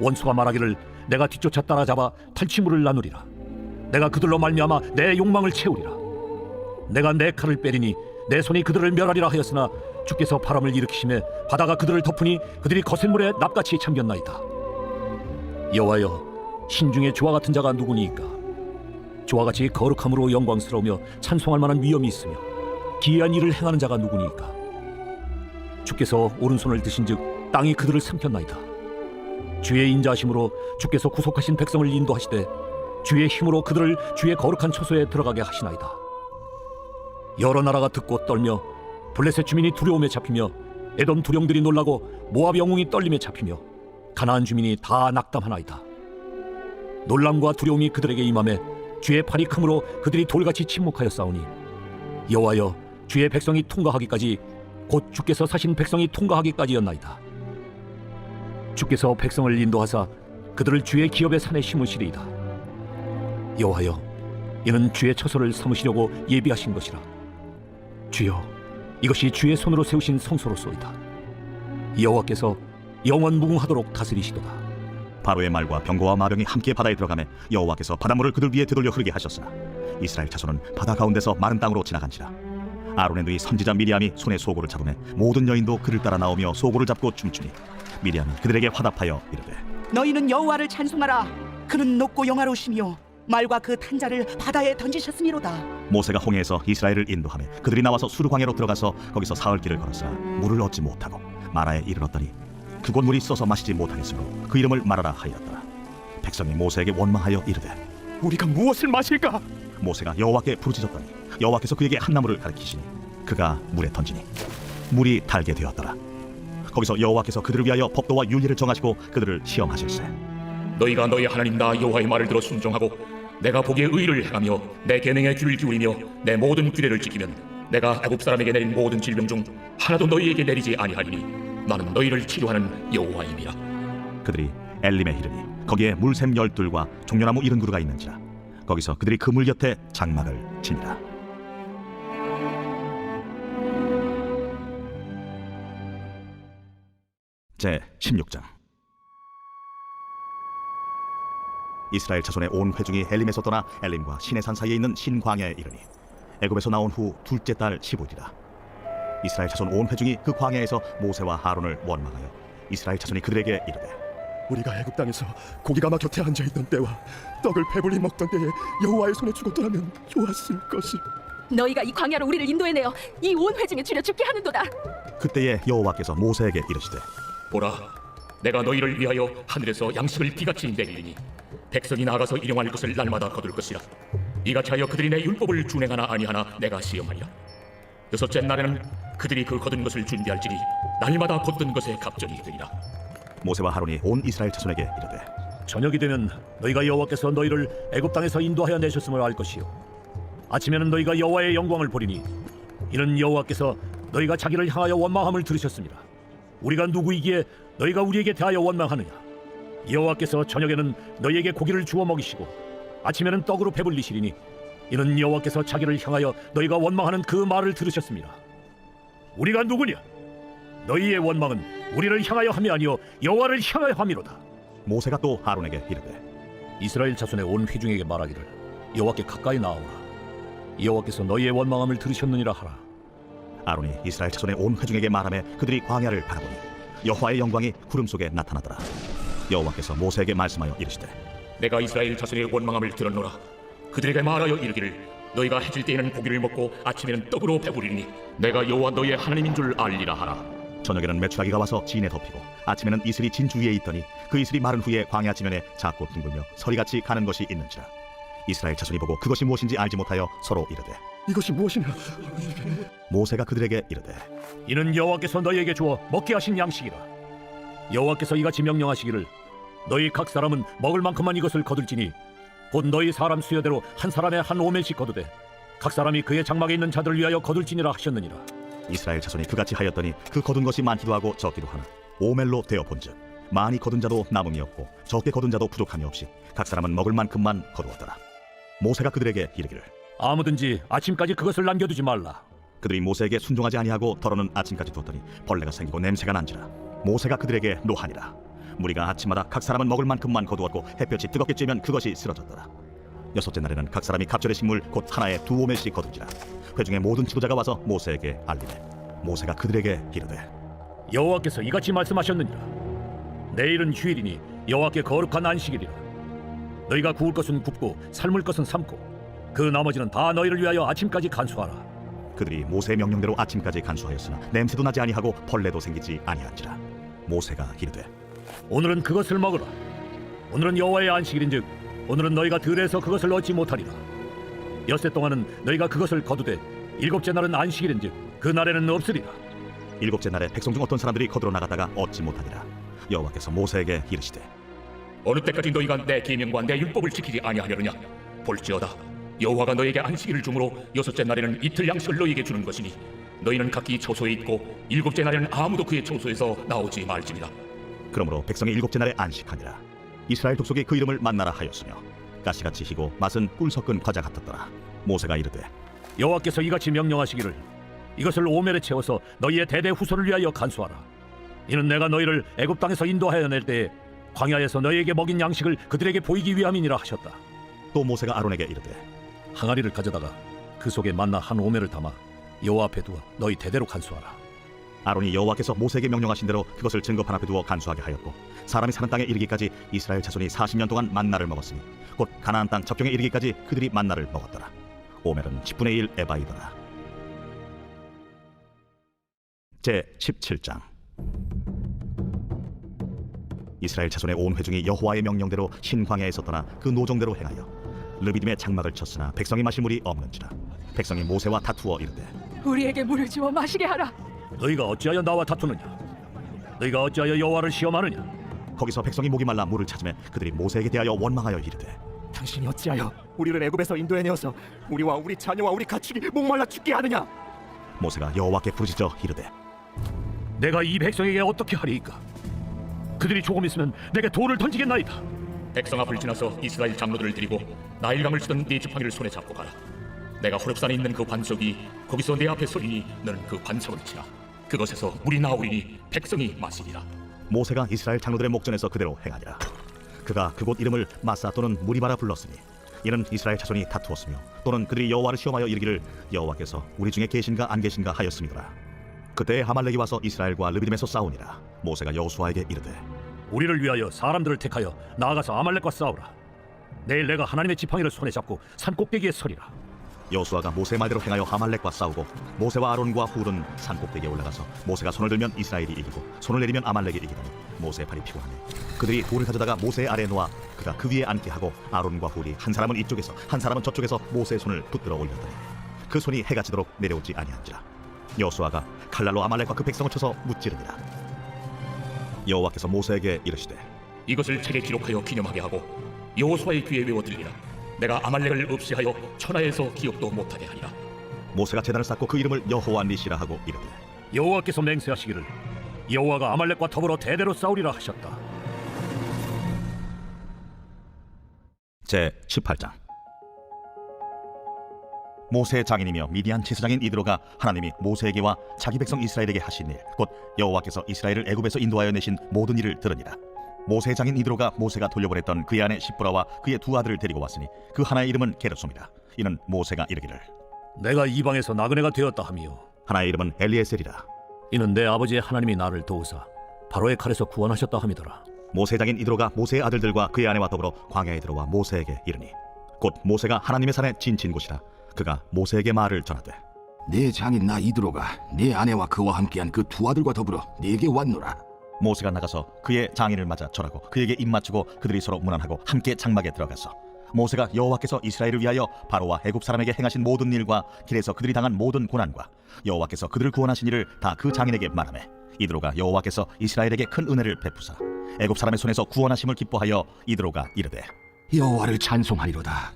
원수가 말하기를 내가 뒤쫓아 따라잡아 탈취물을 나누리라. 내가 그들로 말미암아 내 욕망을 채우리라. 내가 내 칼을 빼리니 내 손이 그들을 멸하리라 하였으나 주께서 바람을 일으키시매 바다가 그들을 덮으니 그들이 거센 물에 납같이 잠겼나이다. 여호와여 신중에 주와 같은 자가 누구니이까? 주와 같이 거룩함으로 영광스러우며 찬송할 만한 위엄이 있으며 기이한 일을 행하는 자가 누구니이까? 주께서 오른손을 드신즉 땅이 그들을 삼켰나이다. 주의 인자하심으로 주께서 구속하신 백성을 인도하시되 주의 힘으로 그들을 주의 거룩한 처소에 들어가게 하시나이다. 여러 나라가 듣고 떨며 블레셋 주민이 두려움에 잡히며 에돔 두령들이 놀라고 모압 영웅이 떨림에 잡히며 가나안 주민이 다 낙담하나이다. 놀람과 두려움이 그들에게 임하매 주의 팔이 크므로 그들이 돌같이 침묵하여 싸우니 여호와여 주의 백성이 통과하기까지 곧 주께서 사신 백성이 통과하기까지였나이다. 주께서 백성을 인도하사 그들을 주의 기업의 산에 심으시리이다. 여호와여 이는 주의 처소를 삼으시려고 예비하신 것이라. 주여 이것이 주의 손으로 세우신 성소로소이다. 여호와께서 영원 무궁하도록 다스리시도다. 바로의 말과 병거와 마병이 함께 바다에 들어가매 여호와께서 바닷물을 그들 위에 되돌려 흐르게 하셨으나 이스라엘 자손은 바다 가운데서 마른 땅으로 지나간지라. 아론의 누이 선지자 미리암이 손에 소고를 잡으매 모든 여인도 그를 따라 나오며 소고를 잡고 춤추니 미리암이 그들에게 화답하여 이르되 너희는 여호와를 찬송하라. 그는 높고 영화로우시며 말과 그 탄자를 바다에 던지셨음이로다. 모세가 홍해에서 이스라엘을 인도하며 그들이 나와서 수르 광야로 들어가서 거기서 사흘 길을 걸었으나 물을 얻지 못하고 마라에 이르렀더니 그곳 물이 써서 마시지 못하겠으므로 그 이름을 말하라 하였더라. 백성이 모세에게 원망하여 이르되 우리가 무엇을 마실까? 모세가 여호와께 부르짖었더니 여호와께서 그에게 한 나무를 가리키시니 그가 물에 던지니 물이 달게 되었더라. 거기서 여호와께서 그들을 위하여 법도와 윤리를 정하시고 그들을 시험하실세. 너희가 너희 하나님 나 여호와의 말을 들어 순종하고 내가 보기에 의를 행하며 내 계명에 귀를 기울이며 내 모든 규례를 지키면 내가 애굽 사람에게 내린 모든 질병 중 하나도 너희에게 내리지 아니하리니 나는 너희를 치료하는 여호와임이라. 그들이 엘림에 이르니 거기에 물샘 12과 종려나무 70그루가 있는지라. 거기서 그들이 그 물 곁에 장막을 치니라. 제 16장. 이스라엘 자손의 온 회중이 엘림에서 떠나 엘림과 시내산 사이에 있는 신광야에 이르니 애굽에서 나온 후 둘째 달 15일이라. 이스라엘 자손 온 회중이 그 광야에서 모세와 아론을 원망하여 이스라엘 자손이 그들에게 이르되 우리가 애굽 땅에서 고기가 막 곁에 앉아 있던 때와 떡을 배불리 먹던 때에 여호와의 손에 죽었더라면 좋았을 것을. 너희가 이 광야로 우리를 인도해내어 이 온 회중에 줄여 죽게 하는도다. 그때에 여호와께서 모세에게 이르시되 보라, 내가 너희를 위하여 하늘에서 양식을 비같이 내리니 백성이 나아가서 일용할 것을 날마다 거둘 것이라. 이같이 하여 그들이 내 율법을 준행하나 아니하나 내가 시험하리라. 여섯째 날에는 그들이 그 거둔 것을 준비할지니 날마다 걷던 것에 갑절이 되리라. 모세와 아론이 온 이스라엘 자손에게 이르되 저녁이 되면 너희가 여호와께서 너희를 애굽 땅에서 인도하여 내셨음을 알 것이요 아침에는 너희가 여호와의 영광을 보리니 이는 여호와께서 너희가 자기를 향하여 원망함을 들으셨습니다. 우리가 누구이기에 너희가 우리에게 대하여 원망하느냐? 여호와께서 저녁에는 너희에게 고기를 주어 먹이시고 아침에는 떡으로 배불리시리니 이는 여호와께서 자기를 향하여 너희가 원망하는 그 말을 들으셨습니다. 우리가 누구냐? 너희의 원망은 우리를 향하여 함이 아니요 여호와를 향하여 함이로다. 모세가 또 아론에게 이르되 이스라엘 자손의 온 회중에게 말하기를 여호와께 가까이 나아오라. 여호와께서 너희의 원망함을 들으셨느니라 하라. 아론이 이스라엘 자손의 온 회중에게 말하며 그들이 광야를 바라보니 여호와의 영광이 구름 속에 나타나더라. 여호와께서 모세에게 말씀하여 이르시되 내가 이스라엘 자손의 원망함을 들었노라. 그들에게 말하여 이르기를 너희가 해질 때에는 고기를 먹고 아침에는 떡으로 배부리니 내가 여호와 너희의 하나님인 줄 알리라 하라. 저녁에는 메추라기가 와서 진에 덮이고 아침에는 이슬이 진주 위에 있더니 그 이슬이 마른 후에 광야 지면에 작고 둥글며 서리같이 가는 것이 있는지라. 이스라엘 자손이 보고 그것이 무엇인지 알지 못하여 서로 이르되 이것이 무엇이냐? 모세가 그들에게 이르되 이는 여호와께서 너희에게 주어 먹게 하신 양식이라. 여호와께서 이같이 명령하시기를 너희 각 사람은 먹을 만큼만 이것을 거둘지니 곧 너희 사람 수여대로 한 사람에 한 오멜씩 거두되 각 사람이 그의 장막에 있는 자들을 위하여 거둘지니라 하셨느니라. 이스라엘 자손이 그같이 하였더니 그 거둔 것이 많기도 하고 적기도 하나 오멜로 되어 본즉 많이 거둔 자도 남음이 없고 적게 거둔 자도 부족함이 없이 각 사람은 먹을 만큼만 거두었더라. 모세가 그들에게 이르기를 아무든지 아침까지 그것을 남겨두지 말라. 그들이 모세에게 순종하지 아니하고 덜어는 아침까지 두었더니 벌레가 생기고 냄새가 난지라. 모세가 그들에게 노하니라. 무리가 아침마다 각 사람은 먹을 만큼만 거두었고 햇볕이 뜨겁게 쬐면 그것이 쓰러졌더라. 여섯째 날에는 각 사람이 갑절의 식물 곧 하나에 2오멜씩 거둔지라. 회중의 모든 지도자가 와서 모세에게 알리되 모세가 그들에게 이르되 여호와께서 이같이 말씀하셨느니라. 내일은 휴일이니 여호와께 거룩한 안식일이라. 너희가 구울 것은 굽고 삶을 것은 삶고 그 나머지는 다 너희를 위하여 아침까지 간수하라. 그들이 모세의 명령대로 아침까지 간수하였으나 냄새도 나지 아니하고 벌레도 생기지 아니한지라. 모세가 이르되 오늘은 그것을 먹으라. 오늘은 여호와의 안식일인즉 오늘은 너희가 들에서 그것을 얻지 못하리라. 엿새 동안은 너희가 그것을 거두되 일곱째 날은 안식일인즉 그 날에는 없으리라. 일곱째 날에 백성 중 어떤 사람들이 거들어 나가다가 얻지 못하니라. 여호와께서 모세에게 이르시되 어느 때까지 너희가 내 계명과 내 율법을 지키지 아니하려느냐? 볼지어다 여호와가 너희에게 안식일을 주므로 여섯째 날에는 이틀 양식을 너희에게 주는 것이니 너희는 각기 처소에 있고 일곱째 날에는 아무도 그의 처소에서 나오지 말지니라. 그러므로 백성이 일곱째 날에 안식하니라. 이스라엘 족속이 그 이름을 만나라 하였으며 가시같이 희고 맛은 꿀 섞은 과자 같았더라. 모세가 이르되 여호와께서 이같이 명령하시기를 이것을 오멜에 채워서 너희의 대대 후손을 위하여 간수하라. 이는 내가 너희를 애굽 땅에서 인도하여 낼 때에 광야에서 너희에게 먹인 양식을 그들에게 보이기 위함이니라 하셨다. 또 모세가 아론에게 이르되 항아리를 가져다가 그 속에 만나 한 오멜을 담아 여호와 앞에 두어 너희 대대로 간수하라. 아론이 여호와께서 모세에게 명령하신 대로 그것을 증거판 앞에 두어 간수하게 하였고 사람이 사는 땅에 이르기까지 이스라엘 자손이 40년 동안 만나를 먹었으니 곧 가나안 땅 접경에 이르기까지 그들이 만나를 먹었더라. 오멜은 10분의 1 에바이더라. 제 17장. 이스라엘 자손의 온 회중이 여호와의 명령대로 신광야에서 떠나 그 노정대로 행하여 르비딤의 장막을 쳤으나 백성이 마실 물이 없는지라. 백성이 모세와 다투어 이르되 우리에게 물을 주어 마시게 하라. 너희가 어찌하여 나와 다투느냐? 너희가 어찌하여 여호와를 시험하느냐? 거기서 백성이 목이 말라 물을 찾으매 그들이 모세에게 대하여 원망하여 이르되 당신이 어찌하여 우리를 애굽에서 인도해내어서 우리와 우리 자녀와 우리 가축이 목말라 죽게 하느냐? 모세가 여호와께 부르짖어 이르되 내가 이 백성에게 어떻게 하리이까? 그들이 조금 있으면 내게 돌을 던지겠나이다. 백성 앞을 지나서 이스라엘 장로들을 데리고 나일강을 치던 네 지팡이를 손에 잡고 가라. 내가 호렙산에 있는 그 반석이 거기서 내 앞에 서리니 너는 그 반석을 치라. 그것에서 물이 나오리니 백성이 마시리라. 모세가 이스라엘 장로들의 목전에서 그대로 행하니라. 그가 그곳 이름을 마사 또는 무리바라 불렀으니 이는 이스라엘 자손이 다투었으며 또는 그들이 여호와를 시험하여 이르기를 여호와께서 우리 중에 계신가 안 계신가 하였음이더라. 그때 아말렉이 와서 이스라엘과 르비딤에서 싸우니라. 모세가 여호수아에게 이르되 우리를 위하여 사람들을 택하여 나아가서 아말렉과 싸우라. 내일 내가 하나님의 지팡이를 손에 잡고 산 꼭대기에 서리라. 여호수아가 모세 말대로 행하여 아말렉과 싸우고 모세와 아론과 훌은 산 꼭대기에 올라가서 모세가 손을 들면 이스라엘이 이기고 손을 내리면 아말렉이 이기더니 모세의 팔이 피곤하네. 그들이 돌을 가져다가 모세의 아래에 놓아 그가 그 위에 앉게 하고 아론과 훌이 한 사람은 이쪽에서 한 사람은 저쪽에서 모세의 손을 붙들어 올렸더니 그 손이 해가 지도록 내려오지 아니한지라. 여호수아가 칼날로 아말렉과 그 백성을 쳐서 무찌르니라. 여호와께서 모세에게 이르시되 이것을 책에 기록하여 기념하게 하고 여호수아의 귀에 외워 들리라. 내가 아말렉을 없이 하여 천하에서 기억도 못하게 하리라. 모세가 제단을 쌓고 그 이름을 여호와 니시라 하고 이르되 여호와께서 맹세하시기를 여호와가 아말렉과 더불어 대대로 싸우리라 하셨다. 제 18장. 모세의 장인이며 미디안 제사장인 이드로가 하나님이 모세에게와 자기 백성 이스라엘에게 하신 일, 곧 여호와께서 이스라엘을 애굽에서 인도하여 내신 모든 일을 들으니라. 모세의 장인 이드로가 모세가 돌려보냈던 그의 아내 십브라와 그의 두 아들을 데리고 왔으니 그 하나의 이름은 게르솜이라. 이는 모세가 이르기를 내가 이방에서 나그네가 되었다 하며 하나의 이름은 엘리에셀이라. 이는 내 아버지의 하나님이 나를 도우사 바로의 칼에서 구원하셨다 함이더라. 모세의 장인 이드로가 모세의 아들들과 그의 아내와 더불어 광야에 들어와 모세에게 이르니 곧 모세가 하나님의 산에 진친 곳이라. 그가 모세에게 말을 전하되 내 장인 나 이드로가 내 아내와 그와 함께한 그 두 아들과 더불어 내게 왔노라. 모세가 나가서 그의 장인을 맞아 절하고 그에게 입맞추고 그들이 서로 문안하고 함께 장막에 들어가서 모세가 여호와께서 이스라엘을 위하여 바로와 애굽 사람에게 행하신 모든 일과 길에서 그들이 당한 모든 고난과 여호와께서 그들을 구원하신 일을 다 그 장인에게 말하매 이드로가 여호와께서 이스라엘에게 큰 은혜를 베푸사 애굽 사람의 손에서 구원하심을 기뻐하여 이드로가 이르되 여호와를 찬송하리로다.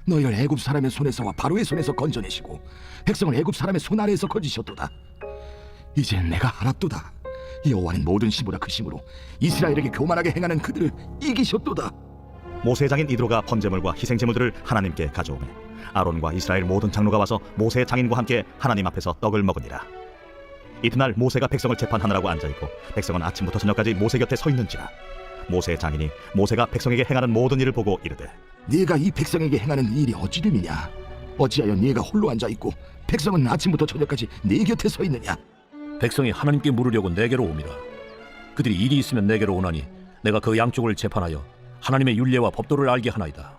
너희를 애굽 사람의 손에서와 바로의 손에서 건져내시고 백성을 애굽 사람의 손 아래에서 건지셨도다. 이제 내가 알았도다. 여호와는 모든 신보다 크심으로 이스라엘에게 교만하게 행하는 그들을 이기셨도다. 모세의 장인 이드로가 번제물과 희생제물들을 하나님께 가져오매 아론과 이스라엘 모든 장로가 와서 모세의 장인과 함께 하나님 앞에서 떡을 먹으니라. 이튿날 모세가 백성을 재판하느라고 앉아있고 백성은 아침부터 저녁까지 모세 곁에 서 있는지라. 모세의 장인이 모세가 백성에게 행하는 모든 일을 보고 이르되 네가 이 백성에게 행하는 일이 어찌됨이냐? 어찌하여 네가 홀로 앉아있고 백성은 아침부터 저녁까지 네 곁에 서 있느냐? 백성이 하나님께 물으려고 내게로 옵니다. 그들이 일이 있으면 내게로 오나니 내가 그 양쪽을 재판하여 하나님의 율례와 법도를 알게 하나이다.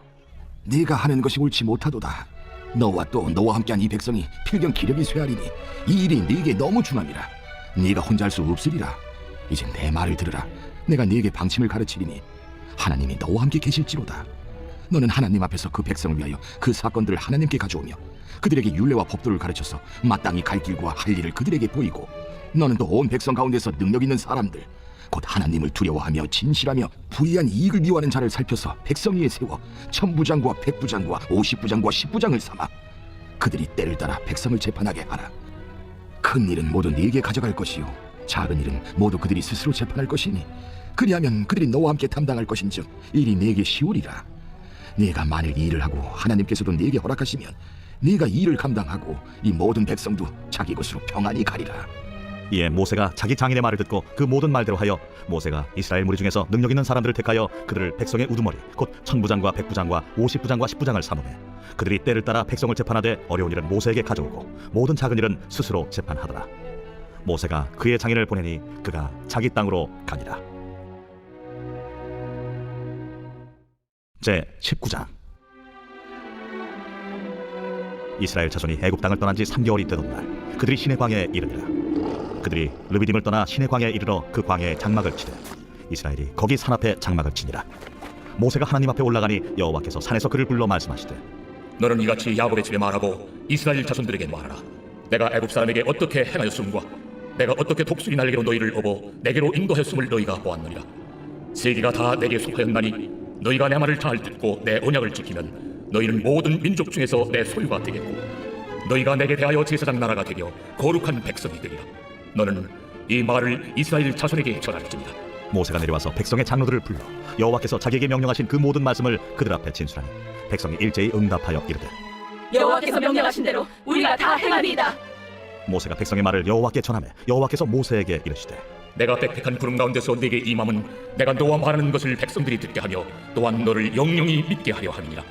네가 하는 것이 옳지 못하도다. 너와 또 너와 함께한 이 백성이 필경 기력이 쇠하리니 이 일이 네게 너무 중함이라. 네가 혼자 할 수 없으리라. 이제 내 말을 들으라. 내가 네게 방침을 가르치리니 하나님이 너와 함께 계실지로다. 너는 하나님 앞에서 그 백성을 위하여 그 사건들을 하나님께 가져오며 그들에게 율례와 법도를 가르쳐서 마땅히 갈 길과 할 일을 그들에게 보이고 너는 또 온 백성 가운데서 능력 있는 사람들 곧 하나님을 두려워하며 진실하며 부의한 이익을 미워하는 자를 살펴서 백성 위에 세워 천부장과 백부장과 50부장과 10부장을 삼아 그들이 때를 따라 백성을 재판하게 하라. 큰 일은 모두 네게 가져갈 것이요 작은 일은 모두 그들이 스스로 재판할 것이니 그리하면 그들이 너와 함께 담당할 것인즉 일이 네게 쉬우리라. 네가 만일 이 일을 하고 하나님께서도 네게 허락하시면 네가 이 일을 감당하고 이 모든 백성도 자기 곳으로 평안히 가리라. 이에 모세가 자기 장인의 말을 듣고 그 모든 말대로 하여 모세가 이스라엘 무리 중에서 능력 있는 사람들을 택하여 그들을 백성의 우두머리 곧 천부장과 백부장과 50부장과 10부장을 삼으매 그들이 때를 따라 백성을 재판하되 어려운 일은 모세에게 가져오고 모든 작은 일은 스스로 재판하더라. 모세가 그의 장인을 보내니 그가 자기 땅으로 가니라. 제 19장. 이스라엘 자손이 애굽 땅을 떠난 지 3개월이 되던 날 그들이 시내 광야에 이르니라. 그들이 르비딤을 떠나 시내 광야에 이르러 그 광야에 장막을 치되 이스라엘이 거기 산 앞에 장막을 치니라. 모세가 하나님 앞에 올라가니 여호와께서 산에서 그를 불러 말씀하시되 너는 이같이 야곱의 집에 말하고 이스라엘 자손들에게 말하라. 내가 애굽 사람에게 어떻게 행하였음과 내가 어떻게 독수리 날개로 너희를 업어 내게로 인도하였음을 너희가 보았느니라. 세계가 다 내게 속하였나니 너희가 내 말을 잘 듣고 내 언약을 지키면 너희는 모든 민족 중에서 내 소유가 되겠고 너희가 내게 대하여 제사장 나라가 되며 거룩한 백성이 되리라. 너는 이 말을 이스라엘 자손에게 전할지니라. 모세가 내려와서 백성의 장로들을 불러 여호와께서 자기에게 명령하신 그 모든 말씀을 그들 앞에 진술하니 백성이 일제히 응답하여 이르되 여호와께서 명령하신 대로 우리가 다 행하리이다. 모세가 백성의 말을 여호와께 전하매 여호와께서 모세에게 이르시되 내가 빽빽한 구름 가운데서 네게 임함은 내가 너와 말하는 것을 백성들이 듣게 하며 또한 너를 영영히 믿게 하려 함이니라.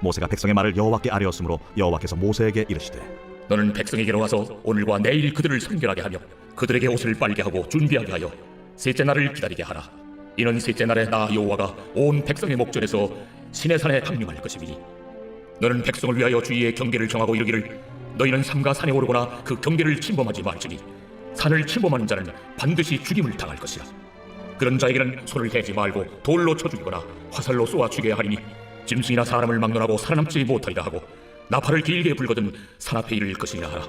모세가 백성의 말을 여호와께 아뢰었으므로 여호와께서 모세에게 이르시되 너는 백성에게로 가서 오늘과 내일 그들을 선결하게 하며 그들에게 옷을 빨게 하고 준비하게 하여 셋째 날을 기다리게 하라. 이는 셋째 날에 나 여호와가 온 백성의 목전에서 시내산에 강림할 것이니 너는 백성을 위하여 주위의 경계를 정하고 이르기를 너희는 삼가 산에 오르거나 그 경계를 침범하지 말지니 산을 침범하는 자는 반드시 죽임을 당할 것이라. 그런 자에게는 손을 대지 말고 돌로 쳐 죽이거나 화살로 쏘아 죽여야 하리니 짐승이나 사람을 막론하고 살아남지 못하리라 하고 나팔을 길게 불거든 산 앞에 이를 것이라 하라.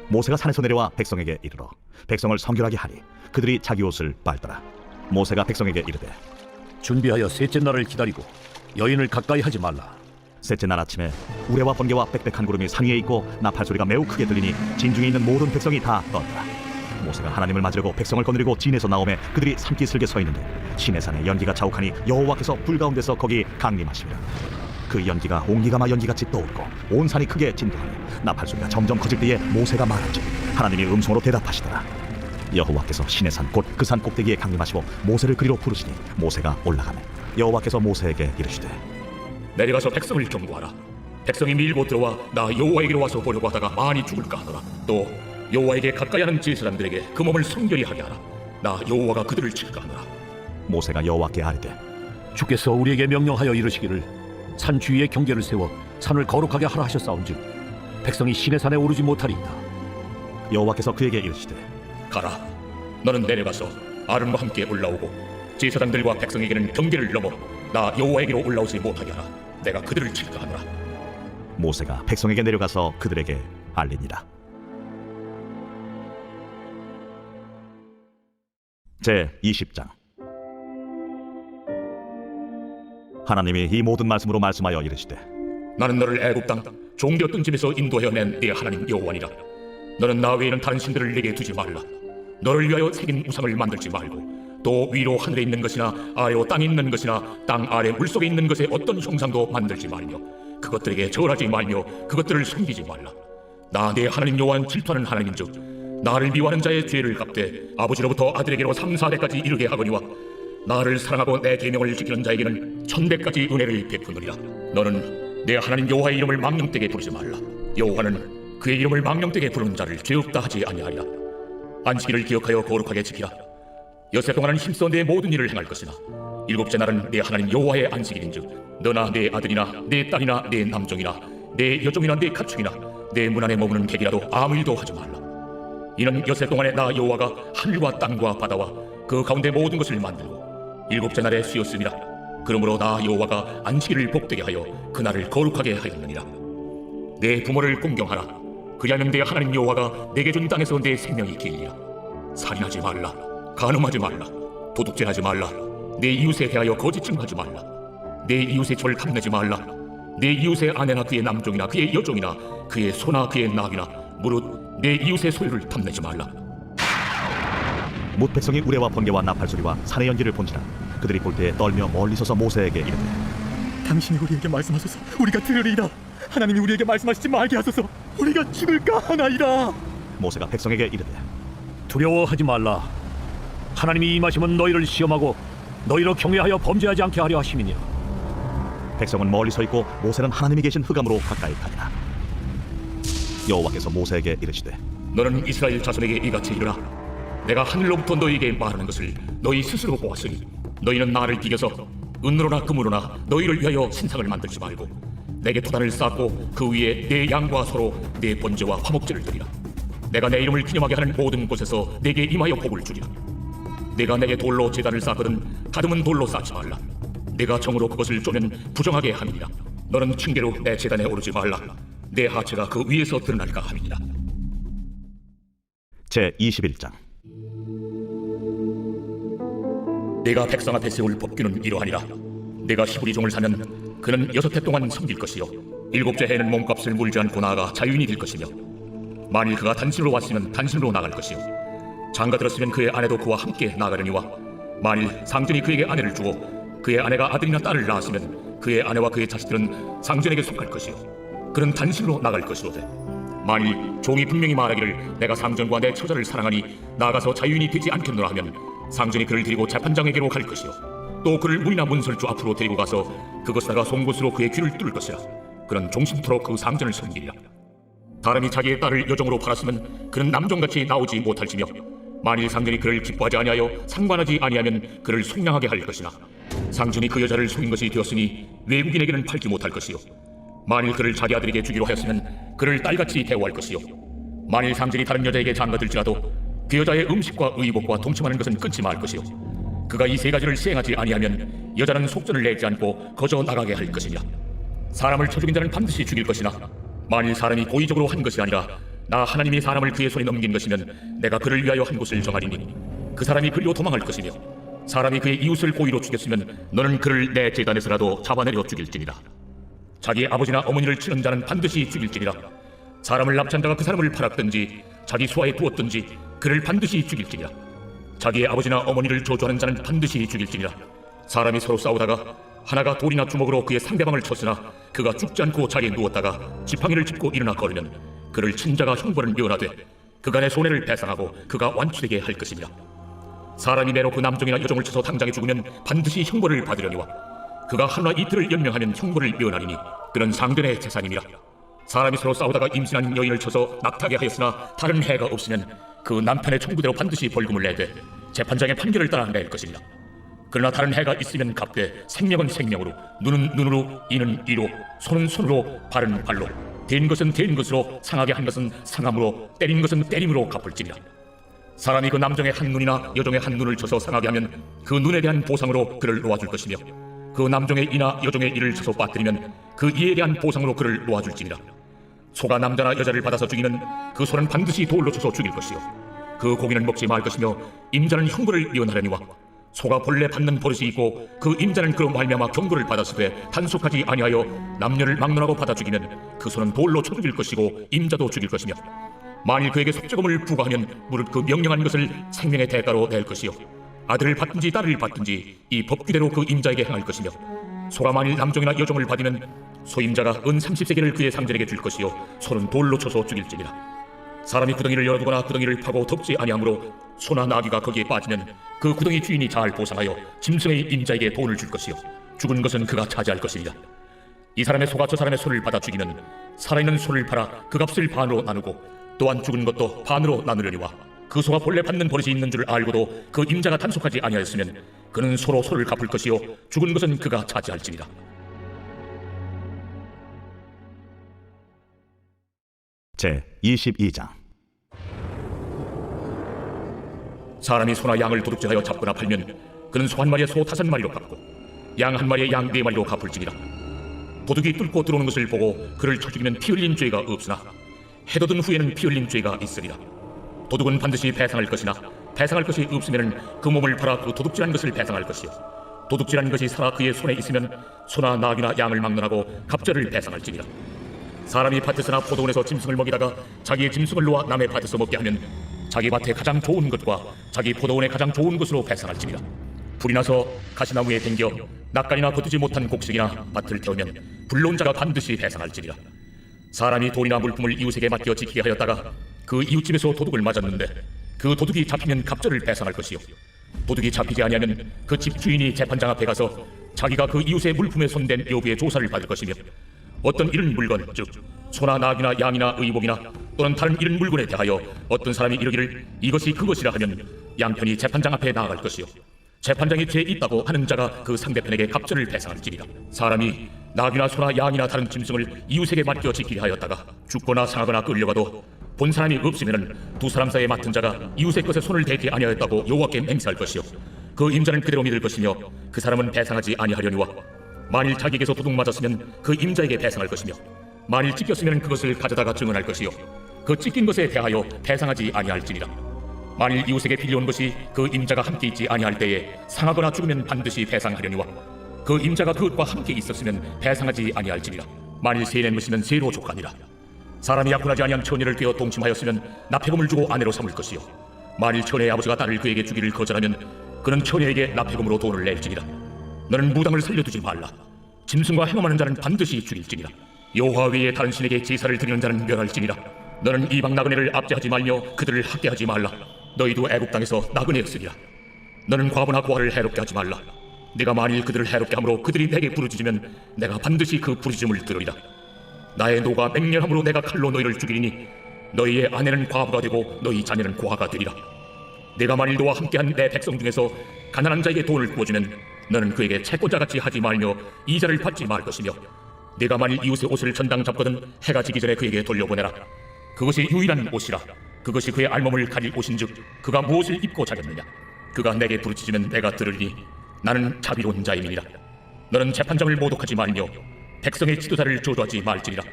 모세가 산에서 내려와 백성에게 이르러 백성을 성결하게 하니 그들이 자기 옷을 빨더라. 모세가 백성에게 이르되 준비하여 셋째 날을 기다리고 여인을 가까이 하지 말라. 셋째 날 아침에 우레와 번개와 빽빽한 구름이 산 위에 있고 나팔 소리가 매우 크게 들리니 진중에 있는 모든 백성이 다 떠더라. 모세가 하나님을 맞으려고 백성을 거느리고 진에서 나오매 그들이 산기슭에 서 있는데 시내산에 연기가 자욱하니 여호와께서 불 가운데서 거기 강림하시니라. 그 연기가 옹기가마 연기같이 떠오르고 온 산이 크게 진동하니 나팔 소리가 점점 커질 때에 모세가 말한즉 하나님이 음성으로 대답하시더라. 여호와께서 시내산 곧 그 산 꼭대기에 강림하시고 모세를 그리로 부르시니 모세가 올라가매 여호와께서 모세에게 이르시되 내려가서 백성을 경고하라. 백성이 밀고 들어와 나 여호와에게로 와서 보려고 하다가 많이 죽을까 하노라. 또 여호와에게 가까이하는 제사장들에게 그 몸을 성결히 하게 하라. 나 여호와가 그들을 칠까 하노라. 모세가 여호와께 아뢰되 주께서 우리에게 명령하여 이르시기를 산 주위에 경계를 세워 산을 거룩하게 하라 하셨사온즉 백성이 시내산에 오르지 못하리이다. 여호와께서 그에게 이르시되 가라. 너는 내려가서 아론과 함께 올라오고 제사장들과 백성에게는 경계를 넘어 나 여호와에게로 올라오지 못하게 하라. 내가 그들을 칠까 하노라. 모세가 백성에게 내려가서 그들에게 알리니라. 제 20장. 하나님이 이 모든 말씀으로 말씀하여 이르시되 나는 너를 애굽 땅 종되었던 집에서 인도하여 낸 네 하나님 여호와니라. 너는 나 외에는 다른 신들을 내게 두지 말라. 너를 위하여 새긴 우상을 만들지 말고 또 위로 하늘에 있는 것이나 아래로 땅에 있는 것이나 땅 아래 물속에 있는 것의 어떤 형상도 만들지 말며 그것들에게 절하지 말며 그것들을 섬기지 말라. 나 내 하나님 여호와는 질투하는 하나님인즉 나를 미워하는 자의 죄를 갚되 아버지로부터 아들에게로 3, 4대까지 이르게 하거니와 나를 사랑하고 내 계명을 지키는 자에게는 1000대까지 은혜를 베푸느니라. 너는 내 하나님 여호와의 이름을 망령되게 부르지 말라. 여호와는 그의 이름을 망령되게 부르는 자를 죄 없다 하지 아니하리라. 안식일을 기억하여 거룩하게 지키라. 여세 동안은 힘써 내 모든 일을 행할 것이나 일곱째 날은 내 하나님 여호와의 안식일인즉 너나 내 아들이나 내 딸이나 내 남종이나 내 여종이나 내 가축이나 내 문 안에 머무는 객이라도 아무 일도 하지 말라. 이는 여세 동안에 나 여호와가 하늘과 땅과 바다와 그 가운데 모든 것을 만들고 일곱째 날에 쉬었음이라. 그러므로 나 여호와가 안식일을 복되게 하여 그날을 거룩하게 하였느니라. 내 부모를 공경하라. 그리하면 내 하나님 여호와가 내게 준 땅에서 내 생명이 길리라. 살인하지 말라. 간음하지 말라. 도둑질하지 말라. 내 이웃에 대하여 거짓 증거하지 말라. 내 이웃의 죄를 탐내지 말라. 내 이웃의 아내나 그의 남종이나 그의 여종이나 그의 소나 그의 나귀나 무릇 내 이웃의 소유를 탐내지 말라. 못 백성이 우레와 번개와 나팔 소리와 산의 연기를 본지라 그들이 볼 때에 떨며 멀리 서서 모세에게 이르되 당신이 우리에게 말씀하소서 우리가 들으리이다. 하나님이 우리에게 말씀하시지 말게 하소서 우리가 죽을까 하나이다. 모세가 백성에게 이르되 두려워하지 말라. 하나님이 임하시면 너희를 시험하고 너희로 경외하여 범죄하지 않게 하려 하심이니라. 백성은 멀리 서 있고 모세는 하나님이 계신 흑암으로 가까이 가니라. 여호와께서 모세에게 이르시되 너는 이스라엘 자손에게 이같이 이르라. 내가 하늘로부터 너희에게 말하는 것을 너희 스스로 보았으니 너희는 나를 비겨서 은으로나 금으로나 너희를 위하여 신상을 만들지 말고 내게 토단을 쌓고 그 위에 내 양과 소로 내 번제와 화목제를 드리라. 내가 내 이름을 기념하게 하는 모든 곳에서 내게 임하여 복을 주리라. 내가 내게 돌로 제단을 쌓거든 다듬은 돌로 쌓지 말라. 내가 정으로 그것을 쪼면 부정하게 함이니라. 너는 층계로 내 제단에 오르지 말라. 내 하체가 그 위에서 드러날까 함이니라. 제 21장. 내가 백성 앞에 세울 법규는 이러하니라. 내가 히브리 종을 사면 그는 6해 동안 섬길 것이요 7째 해에는 몸값을 물지 않고 나아가 자유인이 될 것이며, 만일 그가 단신으로 왔으면 단신으로 나갈 것이요 장가 들었으면 그의 아내도 그와 함께 나가려니와, 만일 상전이 그에게 아내를 주고 그의 아내가 아들이나 딸을 낳았으면 그의 아내와 그의 자식들은 상전에게 속할 것이요 그는 단신으로 나갈 것이로되, 만일 종이 분명히 말하기를 내가 상전과 내 처자를 사랑하니 나가서 자유인이 되지 않겠노라 하면 상전이 그를 데리고 재판장에게로 갈 것이요 또 그를 문이나 문설주 앞으로 데리고 가서 그것에다가 송곳으로 그의 귀를 뚫을 것이라. 그는 종신토록 그 상전을 섬기리라. 사람이 자기의 딸을 여종으로 팔았으면 그는 남종같이 나오지 못할지며, 만일 상전이 그를 기뻐하지 아니하여 상관하지 아니하면 그를 속량하게 할 것이나, 상전이 그 여자를 속인 것이 되었으니 외국인에게는 팔지 못할 것이요 만일 그를 자기 아들에게 주기로 하였으면 그를 딸같이 대우할 것이요 만일 상전이 다른 여자에게 장가들지라도 그 여자의 음식과 의복과 동침하는 것은 끊지 말 것이요 그가 이 3가지를 시행하지 아니하면 여자는 속전을 내지 않고 거저 나가게 할 것이니라. 사람을 쳐 죽인 자는 반드시 죽일 것이나, 만일 사람이 고의적으로 한 것이 아니라 나 하나님이 사람을 그의 손에 넘긴 것이면 내가 그를 위하여 한 곳을 정하리니 그 사람이 그리로 도망할 것이며, 사람이 그의 이웃을 고의로 죽였으면 너는 그를 내 제단에서라도 잡아내려 죽일지니라. 자기의 아버지나 어머니를 치는 자는 반드시 죽일지니라. 사람을 납치한 자가 그 사람을 팔았든지 자기 수하에 두었든지 그를 반드시 죽일지니라. 자기의 아버지나 어머니를 저주하는 자는 반드시 죽일지니라. 사람이 서로 싸우다가 하나가 돌이나 주먹으로 그의 상대방을 쳤으나 그가 죽지 않고 자리에 누웠다가 지팡이를 짚고 일어나 걸으면 그를 친 자가 형벌을 면하되 그간의 손해를 배상하고 그가 완치되게 할 것이니라. 사람이 매로 그 남종이나 여종을 쳐서 당장에 죽으면 반드시 형벌을 받으려니와, 그가 하루나 이틀을 연명하면 형벌을 면하리니 그는 상전의 재산이니라. 사람이 서로 싸우다가 임신한 여인을 쳐서 낙타게 하였으나 다른 해가 없으면 그 남편의 청구대로 반드시 벌금을 내되 재판장의 판결을 따라 낼 것이니라. 그러나 다른 해가 있으면 갚되 생명은 생명으로, 눈은 눈으로, 이는 이로, 손은 손으로, 발은 발로, 된 것은 된 것으로, 상하게 한 것은 상함으로, 때린 것은 때림으로 갚을지니라. 사람이 그 남종의 한 눈이나 여종의 한 눈을 쳐서 상하게 하면 그 눈에 대한 보상으로 그를 놓아줄 것이며, 그 남종의 이나 여종의 이를 쳐서 빠뜨리면 그 이에 대한 보상으로 그를 놓아줄지니라. 소가 남자나 여자를 받아서 죽이면 그 소는 반드시 돌로 쳐서 죽일 것이요 그 고기는 먹지 말 것이며, 임자는 형벌을 면하려니와, 소가 본래 받는 버릇이 있고 그 임자는 그로 말미암아 경고를 받았으되 단속하지 아니하여 남녀를 막론하고 받아 죽이면 그 소는 돌로 쳐 죽일 것이고 임자도 죽일 것이며, 만일 그에게 속죄금을 부과하면 무릇 그 명령한 것을 생명의 대가로 낼 것이요 아들을 받든지 딸을 받든지 이 법규대로 그 임자에게 행할 것이며, 소가 만일 남종이나 여종을 받으면 소임자가 은 30세겔을 그의 상전에게 줄 것이요 소는 돌로 쳐서 죽일지니라. 사람이 구덩이를 열어두거나 구덩이를 파고 덮지 아니하므로 소나 나귀가 거기에 빠지면 그 구덩이 주인이 잘 보상하여 짐승의 임자에게 돈을 줄 것이요 죽은 것은 그가 차지할 것이니라. 이 사람의 소가 저 사람의 소를 받아 죽이면 살아있는 소를 팔아 그 값을 반으로 나누고 또한 죽은 것도 반으로 나누려니와, 그 소가 본래 받는 버릇이 있는 줄 알고도 그 임자가 단속하지 아니하였으면 그는 소로 소를 갚을 것이요 죽은 것은 그가 차지할지니라. 제 22장. 사람이 소나 양을 도둑질하여 잡거나 팔면 그는 소 한 마리에 소 5마리로 갚고 양 한 마리에 양 4마리로 갚을지니라. 도둑이 뚫고 들어오는 것을 보고 그를 쳐 죽이면 피 흘린 죄가 없으나 해돋은 후에는 피 흘린 죄가 있으리라. 도둑은 반드시 배상할 것이나 배상할 것이 없으면 그 몸을 팔아 그 도둑질한 것을 배상할 것이요 도둑질한 것이 살아 그의 손에 있으면 소나 나귀나 양을 막론하고 갑절을 배상할지니라. 사람이 밭에서나 포도원에서 짐승을 먹이다가 자기의 짐승을 놓아 남의 밭에서 먹게 하면 자기 밭에 가장 좋은 것과 자기 포도원에 가장 좋은 것으로 배상할지니라. 불이 나서 가시나무에 댕겨 낯간이나 거두지 못한 곡식이나 밭을 태우면 불러온 자가 반드시 배상할지니라. 사람이 돈이나 물품을 이웃에게 맡겨 지키게 하였다가 그 이웃집에서 도둑을 맞았는데 그 도둑이 잡히면 갑절을 배상할 것이요 도둑이 잡히지 아니하면 그 집 주인이 재판장 앞에 가서 자기가 그 이웃의 물품에 손댄 여부의 조사를 받을 것이며, 어떤 이런 물건, 즉 소나 나귀나 양이나 의복이나 또는 다른 이런 물건에 대하여 어떤 사람이 이르기를 이것이 그것이라 하면 양편이 재판장 앞에 나아갈 것이요 재판장이 죄 있다고 하는 자가 그 상대편에게 갑절을 배상할지니라. 사람이 나귀나 소나 양이나 다른 짐승을 이웃에게 맡겨 지키게 하였다가 죽거나 상하거나 끌려가도 본 사람이 없으면은 두 사람 사이에 맡은 자가 이웃의 것에 손을 대지 아니하였다고 여호와께 맹세할 것이요 그 임자는 그대로 믿을 것이며 그 사람은 배상하지 아니하려니와 만일 자기에게서 도둑 맞았으면 그 임자에게 배상할 것이며 만일 찢겼으면 그것을 가져다가 증언할 것이요 그 찢긴 것에 대하여 배상하지 아니할지니라. 만일 이웃에게 빌려온 것이 그 임자가 함께 있지 아니할 때에 상하거나 죽으면 반드시 배상하려니와 그 임자가 그것과 함께 있었으면 배상하지 아니할지니라. 만일 세낸 것이면 세로 족하니라. 사람이 약혼하지 아니한 처녀를 꿰어 동침하였으면 납폐금을 주고 아내로 삼을 것이요 만일 처녀의 아버지가 딸을 그에게 주기를 거절하면 그는 처녀에게 납폐금으로 돈을 낼지니라. 너는 무당을 살려두지 말라. 짐승과 행함하는 자는 반드시 죽일지니라. 여호와 외에 다른 신에게 제사를 드리는 자는 멸할지니라. 너는 이방 나그네를 압제하지 말며 그들을 학대하지 말라. 너희도 애굽 땅에서 나그네였으리라. 너는 과부나 고아를 해롭게 하지 말라. 네가 만일 그들을 해롭게 함으로 그들이 내게 부르짖으면 내가 반드시 그 부르짖음을 들으리라. 나의 노가 맹렬함으로 내가 칼로 너희를 죽이리니 너희의 아내는 과부가 되고 너희 자녀는 고아가 되리라. 내가 만일 너와 함께한 내 백성 중에서 가난한 자에게 돈을 구워주면 너는 그에게 채권자같이 하지 말며 이자를 받지 말 것이며 네가 만일 이웃의 옷을 전당 잡거든 해가 지기 전에 그에게 돌려보내라. 그것이 유일한 옷이라. 그것이 그의 알몸을 가릴 옷인즉 그가 무엇을 입고 자겠느냐. 그가 내게 부르짖으면 내가 들으리니 나는 자비로운 자임이니라. 너는 재판장을 모독하지 말며 백성의 지도자를 저주하지 말지니라.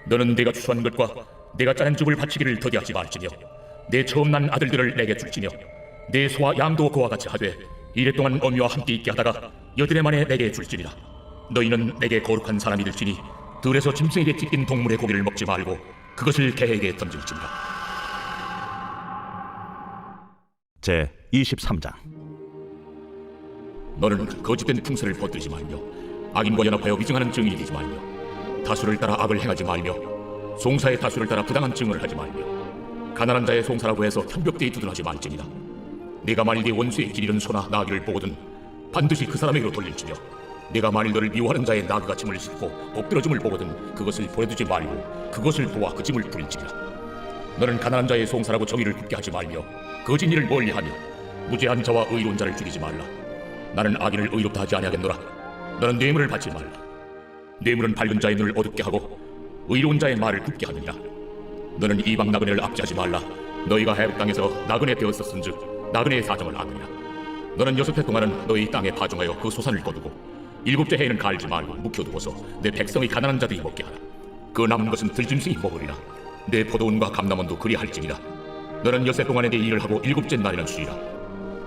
너는 내가 추수한 것과 내가 짜낸 죽을 바치기를 더디하지 말지며 내 처음 난 아들들을 내게 줄지며 내 소와 양도 그와 같이 하되 이랫동안 어미와 함께 있게 하다가 여드레 만에 내게 줄지니라. 너희는 내게 거룩한 사람이 될지니 들에서 짐승에게 찢긴 동물의 고기를 먹지 말고 그것을 개에게 던질지니라. 제 23장. 너는 거짓된 풍설을 퍼뜨리지 말며 악인과 연합하여 위증하는 증인이 되지 말며 다수를 따라 악을 행하지 말며 송사의 다수를 따라 부당한 증언을 하지 말며 가난한 자의 송사라고 해서 편벽대에 두둔하지 말지니라. 네가 만일 네 원수의 길 잃은 소나 나귀를 보거든 반드시 그 사람에게로 돌릴지며 네가 만일 너를 미워하는 자의 나귀가 짐을 싣고 엎드러짐을 보거든 그것을 보내두지 말고 그것을 도와 그 짐을 부릴지니라. 너는 가난한 자의 송사라고 정의를 굽게 하지 말며 거짓 일을 멀리하며 무죄한 자와 의로운 자를 죽이지 말라. 나는 악인을 의롭다 하지 아니하겠노라. 너는 뇌물을 받지 말라. 뇌물은 밝은 자의 눈을 어둡게 하고 의로운 자의 말을 굽게 하느니라. 너는 이방 나그네를 압제하지 말라. 너희가 해국 땅에서 나그네 되었었은즉 나그네의 사정을 아느니라. 너는 6해 동안은 너희 땅에 파종하여 그 소산을 거두고 7째 해에는 갈지 말고 묵혀두고서 내 백성의 가난한 자들이 먹게 하라. 그 남은 것은 들짐승이 먹으리라. 내 포도원과 감람원도 그리할지니라. 너는 6해 동안에 내 일을 하고 7째 날에는 쉬라.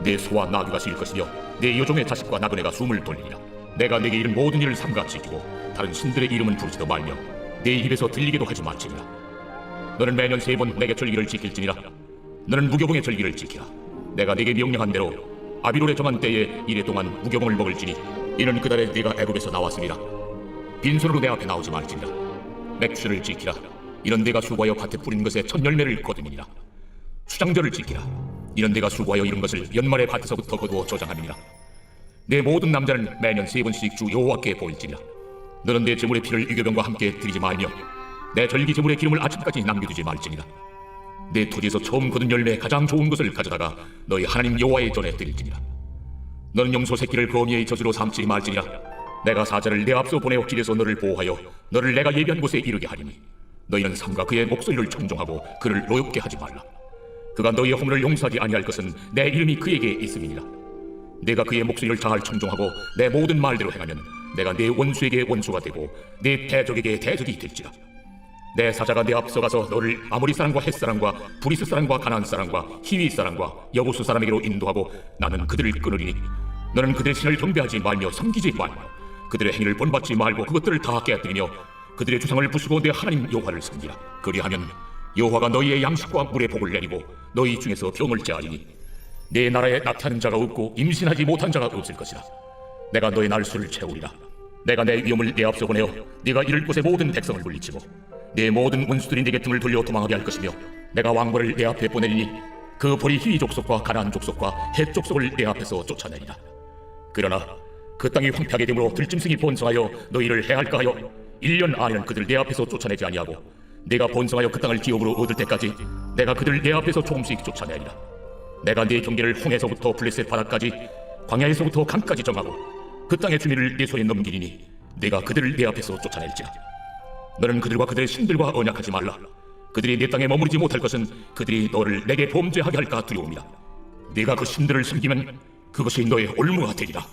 내 소와 나귀가 쉴 것이며 내 여종의 자식과 나그네가 숨을 돌리리라. 내가 내게 이른 모든 일을 삼가 지키고 다른 신들의 이름은 부르지도 말며 내 입에서 들리게도 하지 말지니라. 너는 매년 3번 내게 절기를 지킬지니라. 너는 무교봉의 절기를 지키라. 내가 네게 명령한 대로 아비롤에 정한 때에 이래 동안 무교봉을 먹을지니 이는 그달에 네가 애굽에서 나왔으리라. 빈손으로 내 앞에 나오지 말지니라. 맥주를 지키라. 이는 네가 수고하여 밭에 뿌린 것에 첫 열매를 거두니라. 수장절을 지키라. 이는 네가 수고하여 이룬 것을 연말에 밭에서부터 거두어 저장함이니라. 내 모든 남자는 매년 3번씩 주 여호와께 보일지니라. 너는 내 제물의 피를 유교병과 함께 드리지 말며 내 절기 제물의 기름을 아침까지 남겨두지 말지니라. 내 토지에서 처음 거둔 열매 가장 좋은 것을 가져다가 너희 하나님 여호와의 전에 드릴지니라. 너는 염소 새끼를 거미의 젖으로 삼지 말지니라. 내가 사자를 내 앞서 보내어 길에서 너를 보호하여 너를 내가 예비한 곳에 이르게 하리니 너희는 삼가 그의 목소리를 청종하고 그를 노엽게 하지 말라. 그가 너희의 허물을 용서하지 아니할 것은 내 이름이 그에게 있음이니라. 내가 그의 목소리를 잘 청종하고 내 모든 말대로 행하면 내가 내 원수에게 원수가 되고 내 대적에게 대적이 될지라. 내 사자가 내 앞서 가서 너를 아모리 사람과 헷 사람과 브리스 사람과 가나안 사람과 히위 사람과 여부수 사람에게로 인도하고 나는 그들을 끊으리니 너는 그들의 신을 경배하지 말며 섬기지 말며 그들의 행위를 본받지 말고 그것들을 다 깨뜨리며 그들의 주상을 부수고 내 하나님 여호와를 섬기라. 그리하면 여호와가 너희의 양식과 물의 복을 내리고 너희 중에서 병을 제하리니 내 나라에 낙태하는 자가 없고 임신하지 못한 자가 없을 것이라. 내가 너의 날수를 채우리라. 내가 내 위엄을 내 앞서 보내어 네가 이를 곳의 모든 백성을 물리치고 내 모든 원수들이 네게 등을 돌려 도망하게 할 것이며 내가 왕벌을 내 앞에 보내리니 그 벌이 히위 족속과 가나안 족속과 헷 족속을 내 앞에서 쫓아내리라. 그러나 그 땅이 황폐하게 되므로 들짐승이 번성하여 너희를 해할까 하여 1년 안에는 그들 내 앞에서 쫓아내지 아니하고 내가 번성하여 그 땅을 기업으로 얻을 때까지 내가 그들을 내 앞에서 조금씩 쫓아내리라. 내가 네 경계를 홍해서부터 블레셋 바다까지 광야에서부터 강까지 정하고 그 땅의 주민을 네 손에 넘기리니 내가 그들을 내 앞에서 쫓아낼지라. 너는 그들과 그들의 신들과 언약하지 말라. 그들이 내 땅에 머무르지 못할 것은 그들이 너를 내게 범죄하게 할까 두려움이라. 네가 그 신들을 섬기면 그것이 너의 올무가 되리라.